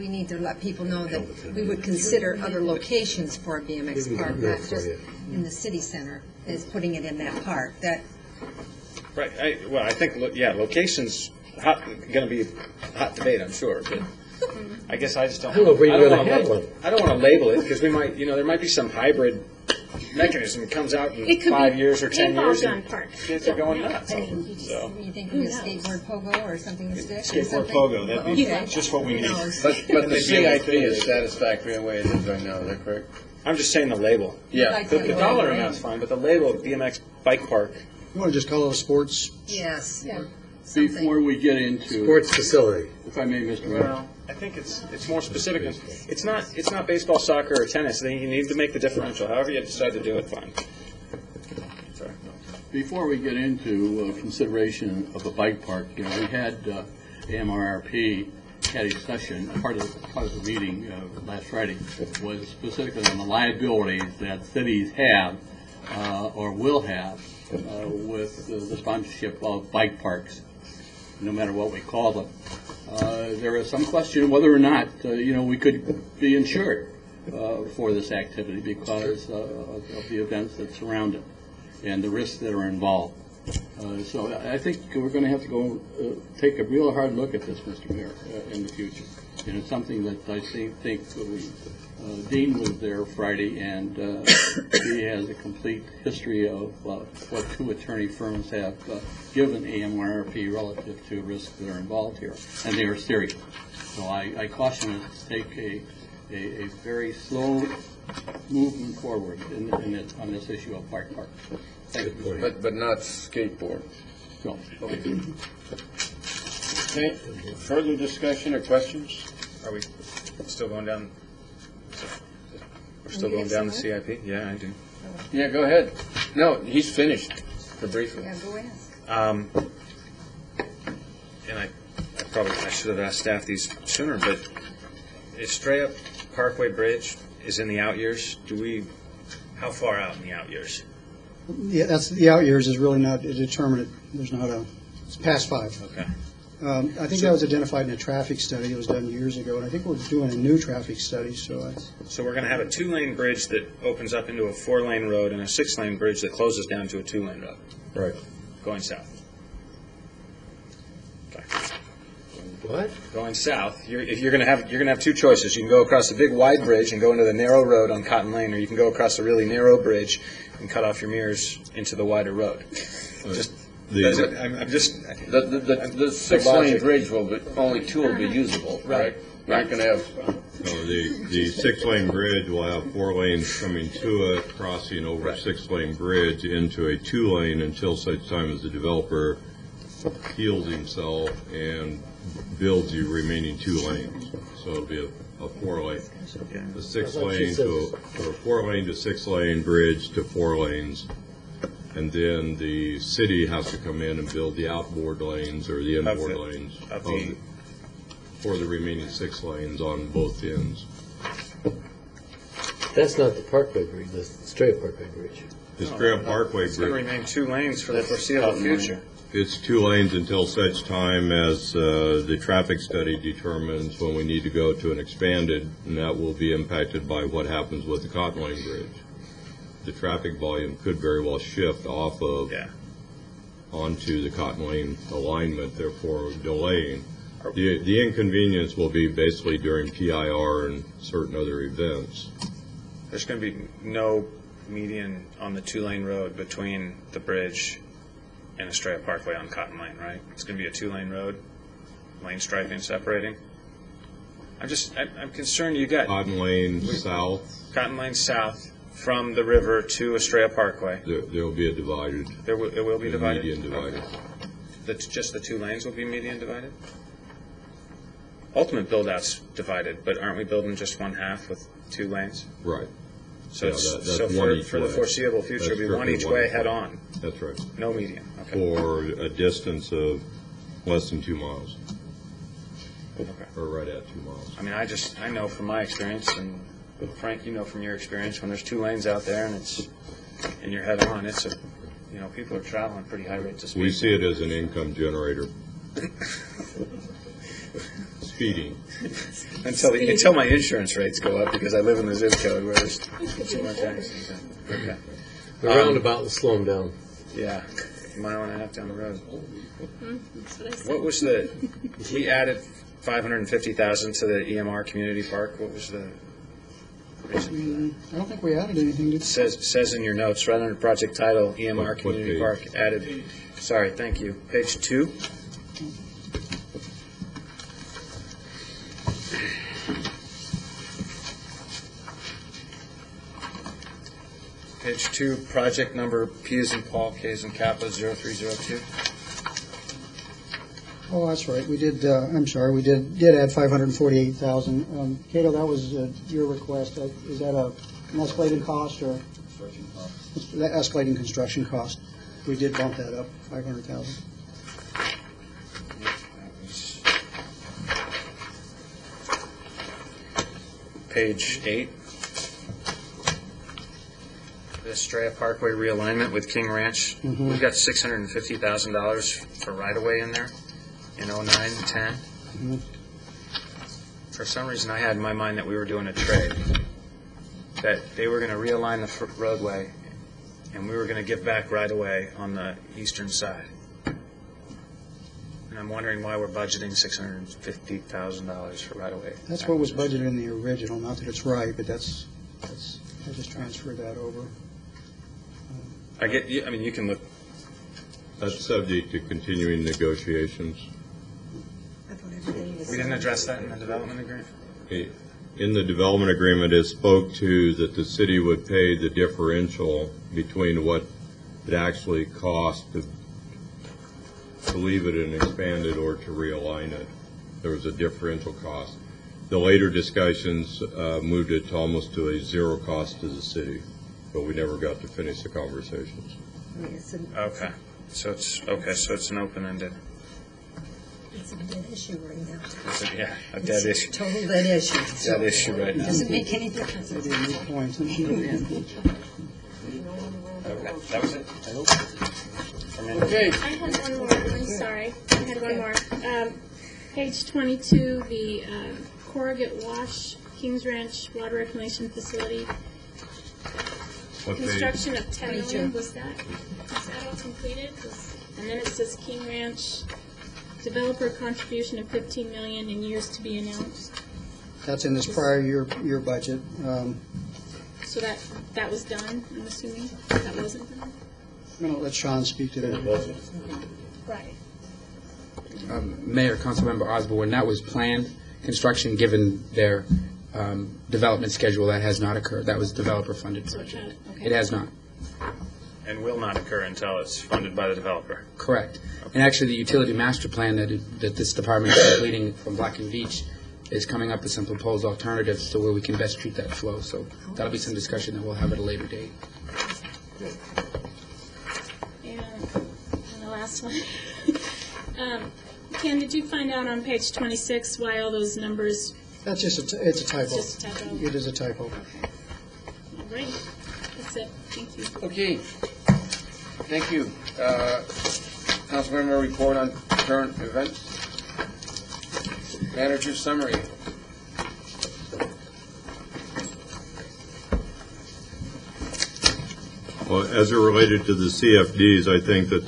need to let people know that we would consider other locations for a BMX park, not just in the city center, as putting it in that park. Right. I think, location's going to be a hot debate, I'm sure. But I guess I just don't. I don't know if we're going to have one. I don't want to label it, because we might, there might be some hybrid mechanism that comes out in 5 years or 10 years, and kids are going nuts. So you think of a skateboard pogo or something to stick? Skateboard pogo, that'd be just what we need. But the CIP is satisfactory in the way it is right now, is that correct? I'm just saying the label. Yeah. The dollar amount's fine, but the label of BMX bike park. You want to just call it a sports? Yes. Yeah. Before we get into Sports facility. if I may, Mr. Mayor. Well, I think it's more specific. It's not baseball, soccer, or tennis. I think you need to make the differential. However you decide to do it, fine. Sorry. Before we get into consideration of the bike park, we had AMRRP had a session. Part of the meeting last Friday was specifically on the liabilities that cities have or will have with the sponsorship of bike parks, no matter what we call them. There is some question whether or not, we could be insured for this activity because of the events that surround it and the risks that are involved. So I think we're going to have to go take a real hard look at this, Mr. Mayor, in the future. And it's something that I think Dean was there Friday, and he has a complete history of what two attorney firms have given AMRP relative to risks that are involved here, and they are serious. So I caution us to take a very slow movement forward on this issue of bike parks. But not skateboard. So, okay. Further discussion or questions? Are we still going down? We're still going down the CIP? Yeah, I do. Yeah, go ahead. No, he's finished. For briefly. Yeah, go ask. And I should have asked staff these sooner, but is Strayup Parkway Bridge is in the out years? How far out in the out years? Yeah, that's, the out years is really not determinate. There's not it's past 5. Okay. I think that was identified in a traffic study. It was done years ago, and I think we're doing a new traffic study, so we're going to have a 2-lane bridge that opens up into a 4-lane road and a 6-lane bridge that closes down to a 2-lane road. Right. Going south. Okay. What? Going south, you're going to have two choices. You can go across the big wide bridge and go into the narrow road on Cotton Lane, or you can go across the really narrow bridge and cut off your mirrors into the wider road. The 6-lane bridge only 2 will be usable, right? Not going to have, No, the six-lane bridge will have 4 lanes coming to it, crossing over a 6-lane bridge into a 2-lane until such time as the developer heals himself and builds the remaining 2 lanes. So it'll be a 4-lane, a 6-lane to, or a 4-lane to 6-lane bridge to 4 lanes. And then the city has to come in and build the outboard lanes or the inboard lanes for the remaining 6 lanes on both ends. That's not the Parkway Bridge, the Stray Parkway Bridge. The Stray Parkway It's going to Bridge, remain 2 lanes for the foreseeable future. it's 2 lanes until such time as the traffic study determines when we need to go to an expanded, and that will be impacted by what happens with the Cotton Lane Bridge. The traffic volume could very well shift off of onto the Cotton Lane alignment, therefore delaying. The inconvenience will be basically during PIR and certain other events. There's going to be no median on the 2-lane road between the bridge and Estrella Parkway on Cotton Lane, right? It's going to be a 2-lane road, lane striping separating. I'm concerned you got Cotton Lane South, Cotton Lane South from the river to Estrella Parkway. there will be a divided. It will be divided? Median divided. Just the 2 lanes will be median divided? Ultimate build-out's divided, but aren't we building just 1/2 with 2 lanes? Right. So, Yeah, it's, that's so one each for the way. foreseeable future, it'll be That's one each strictly way one head way. on, That's right. no median. Okay. For a distance of less than 2 miles, Okay. or right at 2 miles. I mean, I know from my experience, and Frank, you know from your experience, when there's 2 lanes out there and you're head on, people are traveling pretty high rates of speed. We see it as an income generator. Speeding. Until my insurance rates go up because I live in the zip code where there's too much accidents. Okay. The roundabout will slow them down. Yeah, a mile and a half down the road. That's what I said. What was we added 550,000 to the EMR community park. What was the reason I don't think we added anything, did for that? Says in your notes, right under project title, EMR What community page? park added, sorry, thank you, page 2. Page 2, project number P as in Paul, K as in Kappa, 0302. Oh, that's right, we did, I'm sorry, we did add 548,000. Cato, that was your request. Is that an escalating cost or? Construction cost. That escalating construction cost. We did bump that up, 500,000. Page 8. The Estrella Parkway realignment with King Ranch. We've got $650,000 for right-of-way in there in 09, 10. For some reason, I had in my mind that we were doing a trade, that they were going to realign the roadway, and we were going to give back right-of-way on the eastern side. And I'm wondering why we're budgeting $650,000 for right-of-way. That's what was budgeted in the original, not that it's right, but that's I just transferred that over. I mean, you can look. That's subject to continuing negotiations. We didn't address that in the development agreement? In the development agreement, it spoke to that the city would pay the differential between what it actually cost to leave it and expand it or to realign it. There was a differential cost. The later discussions moved it to almost to a zero cost to the city, but we never got to finish the conversations. Okay, so it's an open-ended. It's a dead issue right now. Yeah, a dead issue. Total dead issue. Dead issue right now. Doesn't make any difference. Maybe a new point. Okay, that was it. Okay. I had one more. I'm sorry. I had one more. Page 22, the Corrugate Wash, Kings Ranch Water Reclamation Facility. What page? Construction of 10 million, was that all completed? And then it says King Ranch, developer contribution of 15 million in years to be announced. That's in this prior year budget. So that was done, I'm assuming? That wasn't done? I'm going to let Sean speak to that. Right. Mayor, Councilmember Osborne, that was planned construction, given their development schedule. That has not occurred. That was developer-funded project. It has not. And will not occur until it's funded by the developer. Correct. And actually, the utility master plan that this department is completing from Black and Beach is coming up with some proposed alternatives to where we can best treat that flow. So that'll be some discussion that we'll have at a later date. And the last one. Ken, did you find out on page 26 why all those numbers? That's just it's a typo. It's just a typo. It is a typo. Okay. All right. That's it. Thank you. Okay. Thank you. Councilmember report on current events. Manager's summary. Well, as it related to the CFDs, I think that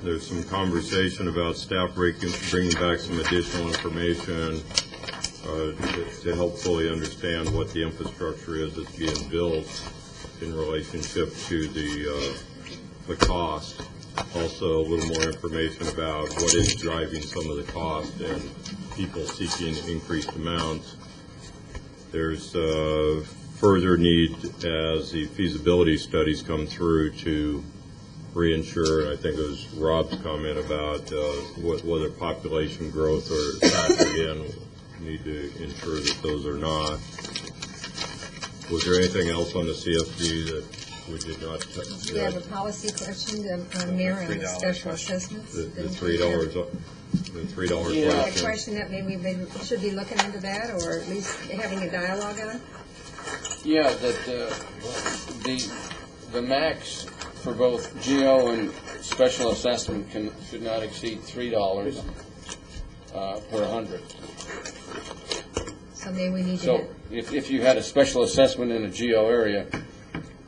there's some conversation about staff bringing back some additional information to help fully understand what the infrastructure is that's being built in relationship to the cost. Also, a little more information about what is driving some of the cost and people seeking increased amounts. There's further need as the feasibility studies come through to reinsure. I think it was Rob's comment about whether population growth or factored in. Need to ensure that those are not. Was there anything else on the CFD that we did not touch? Do you have a policy question on mayor and the special assessments? The $3. The $3 Yeah. question. A question that maybe they should be looking into that, or at least having a dialogue on. Yeah, that the max for both GO and special assessment should not exceed $3 per 100. So maybe we need to. So if you had a special assessment in a GO area,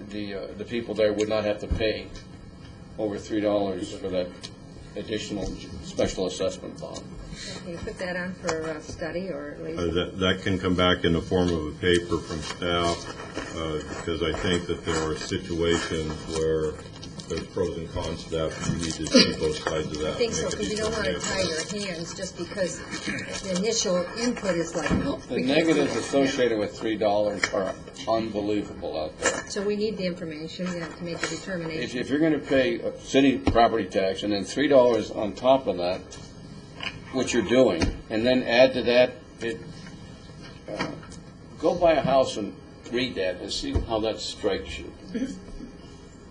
the people there would not have to pay over $3 for that additional special assessment bond. Can you put that on for study, or at least? That can come back in the form of a paper from staff, because I think that there are situations where there's pros and cons to that. You need to see both sides of that. I think so, because you don't want to tie your hands just because the initial input is like. The negatives associated with $3 are unbelievable out there. So we need the information, to make a determination. If you're going to pay a city property tax and then $3 on top of that, what you're doing, and then add to that, go buy a house and read that and see how that strikes you.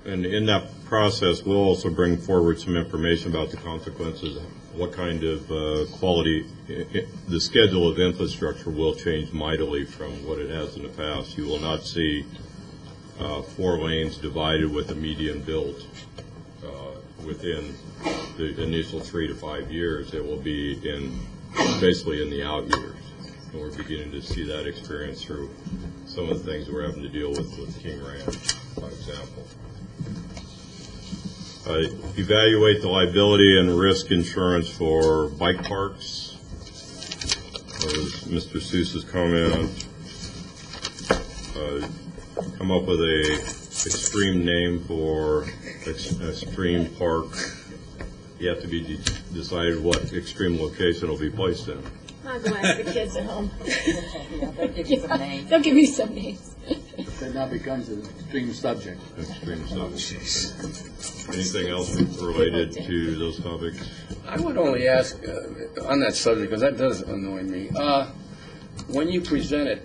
And in that process, we'll also bring forward some information about the consequences, what kind of quality, the schedule of infrastructure will change mightily from what it has in the past. You will not see 4 lanes divided with a median built within the initial 3 to 5 years. It will be basically in the out years. And we're beginning to see that experience through some of the things we're having to deal with King Ranch, for example. Evaluate the liability and risk insurance for bike parks. That was Mr. Seuss's comment. Come up with a extreme name for extreme park. You have to be decided what extreme location will be placed in. I'll go ask the kids at home. They'll give me some names. That now becomes an extreme subject. Extreme subject. Anything else related to those topics? I would only ask on that subject, because that does annoy me. When you present it,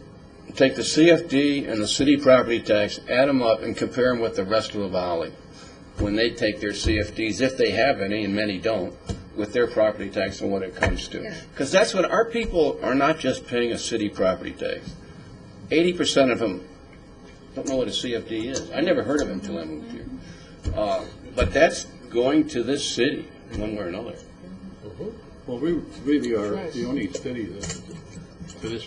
take the CFD and the city property tax, add them up, and compare them with the rest of the valley. When they take their CFDs, if they have any, and many don't, with their property tax and what it comes to. Because that's what our people are not just paying a city property tax. 80% of them don't know what a CFD is. I never heard of it until I moved here. But that's going to this city, one way or another. Well, we really are the only city that, to this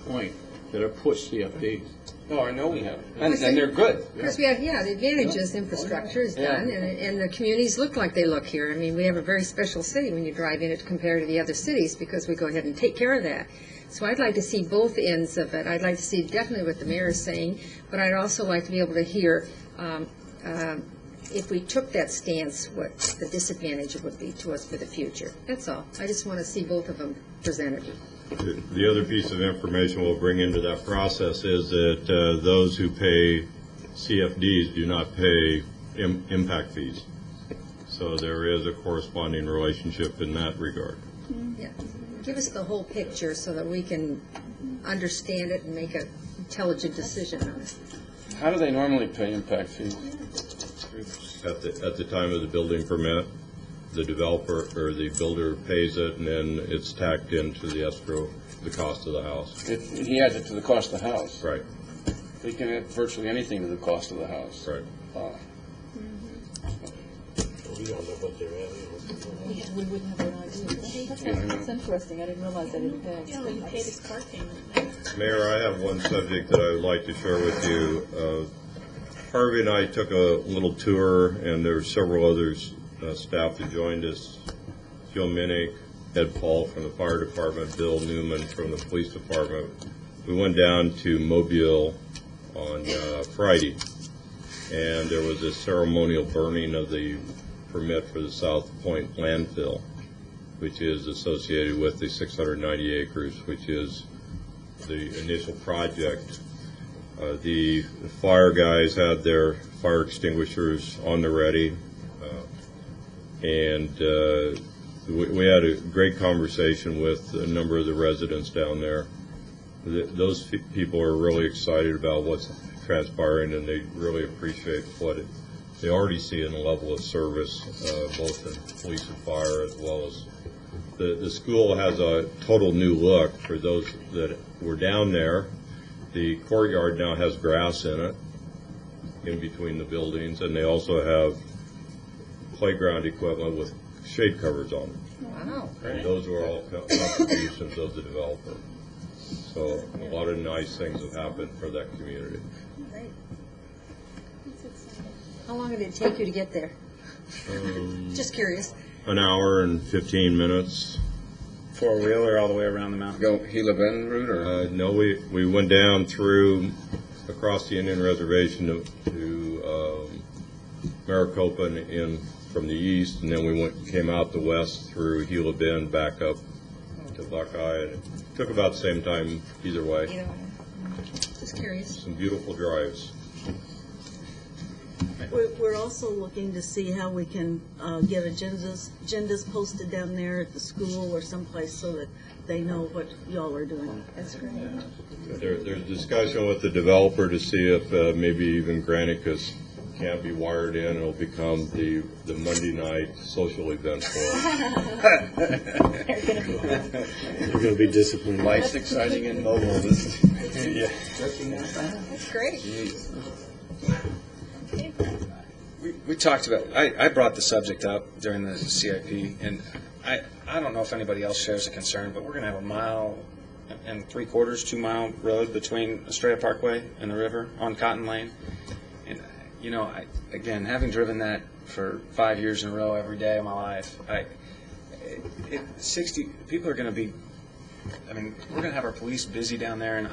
point, that have pushed CFDs. No, I know we have. And they're good. Because we have, the advantage is infrastructure is done, and the communities look like they look here. I mean, we have a very special city when you drive in it compared to the other cities, because we go ahead and take care of that. So I'd like to see both ends of it. I'd like to see definitely what the mayor is saying, but I'd also like to be able to hear, if we took that stance, what the disadvantage would be to us for the future. That's all. I just want to see both of them presented. The other piece of information we'll bring into that process is that those who pay CFDs do not pay impact fees. So there is a corresponding relationship in that regard. Yeah. Give us the whole picture so that we can understand it and make an intelligent decision on it. How do they normally pay impact fees? At the time of the building permit, the developer or the builder pays it, and then it's tacked into the escrow, the cost of the house. He adds it to the cost of the house. Right. He can add virtually anything to the cost of the house. Right. We don't know what they're adding. We wouldn't have an idea. That's interesting. I didn't realize they didn't pay. Yeah, he paid his car payment. Mayor, I have one subject that I would like to share with you. Harvey and I took a little tour, and there were several others staff that joined us. Joe Minnick, Ed Paul from the fire department, Bill Newman from the police department. We went down to Mobile on Friday, and there was a ceremonial burning of the permit for the South Point landfill, which is associated with the 690 acres, which is the initial project. The fire guys had their fire extinguishers on the ready, and we had a great conversation with a number of the residents down there. Those people are really excited about what's transpiring, and they really appreciate what they already see in the level of service, both in police and fire, as well as the school has a total new look for those that were down there. The courtyard now has grass in it, in between the buildings, and they also have playground equipment with shade covers on them. Wow. And those were all contributions of the developer. So a lot of nice things have happened for that community. Great. How long did it take you to get there? Just curious. An hour and 15 minutes. Four-wheeler all the way around the mountain? Go Gila Bend route, or? No, we went down through, across the Indian Reservation to Maricopa and in from the east, and then we came out the west through Gila Bend back up to Buckeye. And it took about the same time either way. Just curious. Some beautiful drives. We're also looking to see how we can get agendas posted down there at the school or someplace so that they know what y'all are doing. That's great. There's discussion with the developer to see if maybe even Granicus can't be wired in. It'll become the Monday night social event for us. You're going to be disciplined. Life's exciting and mobile. Yeah. That's great. We talked about, I brought the subject up during the CIP, and I don't know if anybody else shares a concern, but we're going to have a 1 3/4, 2 mile road between Estrella Parkway and the river on Cotton Lane. And, you know, again, having driven that for 5 years in a row every day of my life, 60 people are going to be, I mean, we're going to have our police busy down there, and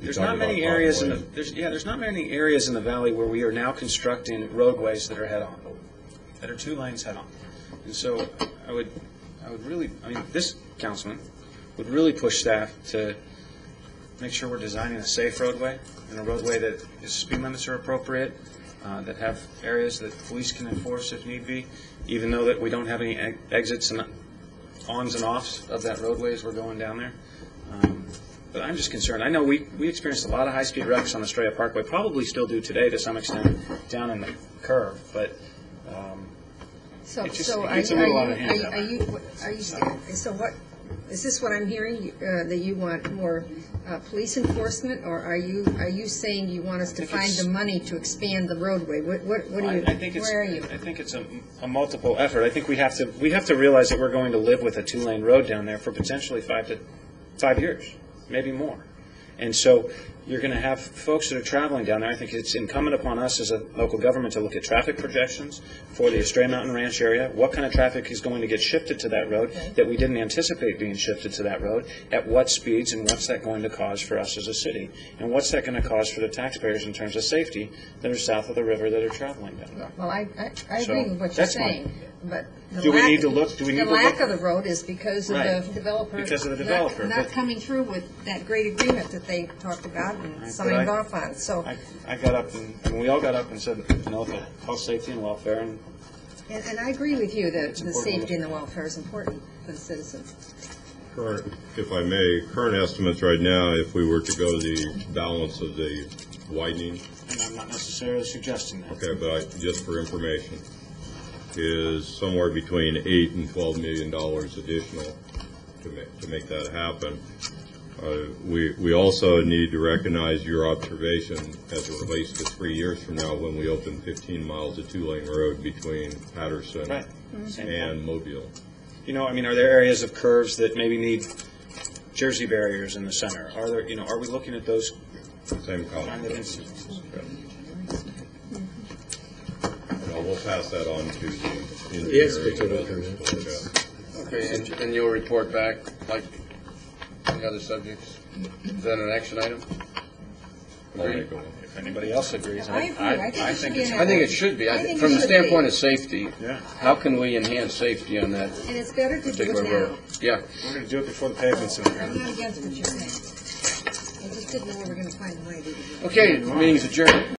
there's not many areas there's not many areas in the valley where we are now constructing roadways that are head-on, that are 2 lanes head-on. And so I would really, this councilman would really push staff to make sure we're designing a safe roadway and a roadway that is speed limits are appropriate, that have areas that police can enforce if need be, even though that we don't have any exits and ons and offs of that roadway as we're going down there. But I'm just concerned. I know we experienced a lot of high-speed wrecks on the Estrella Parkway, probably still do today to some extent down in the curve, but So is this what I'm hearing, that you want more police enforcement, or are you saying you want us to find the money to expand the roadway? Where are you? I think it's a multiple effort. I think we have to realize that we're going to live with a 2-lane road down there for potentially 5 years, maybe more. And so You're going to have folks that are traveling down there. I think it's incumbent upon us as a local government to look at traffic projections for the Estrella Mountain Ranch area. What kind of traffic is going to get shifted to that road that we didn't anticipate being shifted to that road? At what speeds, and what's that going to cause for us as a city? And what's that going to cause for the taxpayers in terms of safety that are south of the river that are traveling down there? Well, I agree So, with what you're that's saying, but the Do we lack- need to look- do we need the to lack look- of the road is because of Right. the developer. Because of the developer, Not but- coming through with that great agreement that they talked about and Right, signed but I- off on, so. I got up and we all got up and said, no, the health, safety, and welfare, and And I agree with you that the important. safety and the welfare is important for the citizens. Current, if I may, current estimates right now, if we were to go the balance of the widening, and I'm not necessarily suggesting that. okay, but just for information, is somewhere between $8 and $12 million additional to make that happen. We also need to recognize your observation as it relates to 3 years from now when we open 15 miles of two-lane road between Patterson Right. and Mobile. You know, I mean, are there areas of curves that maybe need Jersey barriers in the center? Are there, you know, are we looking at those Same kind comment. of instances? No, we'll pass that on to the Yes, engineering. Okay, and you'll report back, like, any other subjects? Is that an action item? I'll make a- If anybody else agrees, I agree. I think it should be an I think it should be. I think it From the should standpoint be. of safety, Yeah. how can we enhance safety on that And it's better to do particular it road? now. Yeah. We're going to do it before the pavement's in. I'm not against what you're saying. I just didn't know where we're going to find the money to do it. Okay, meeting's adjourned.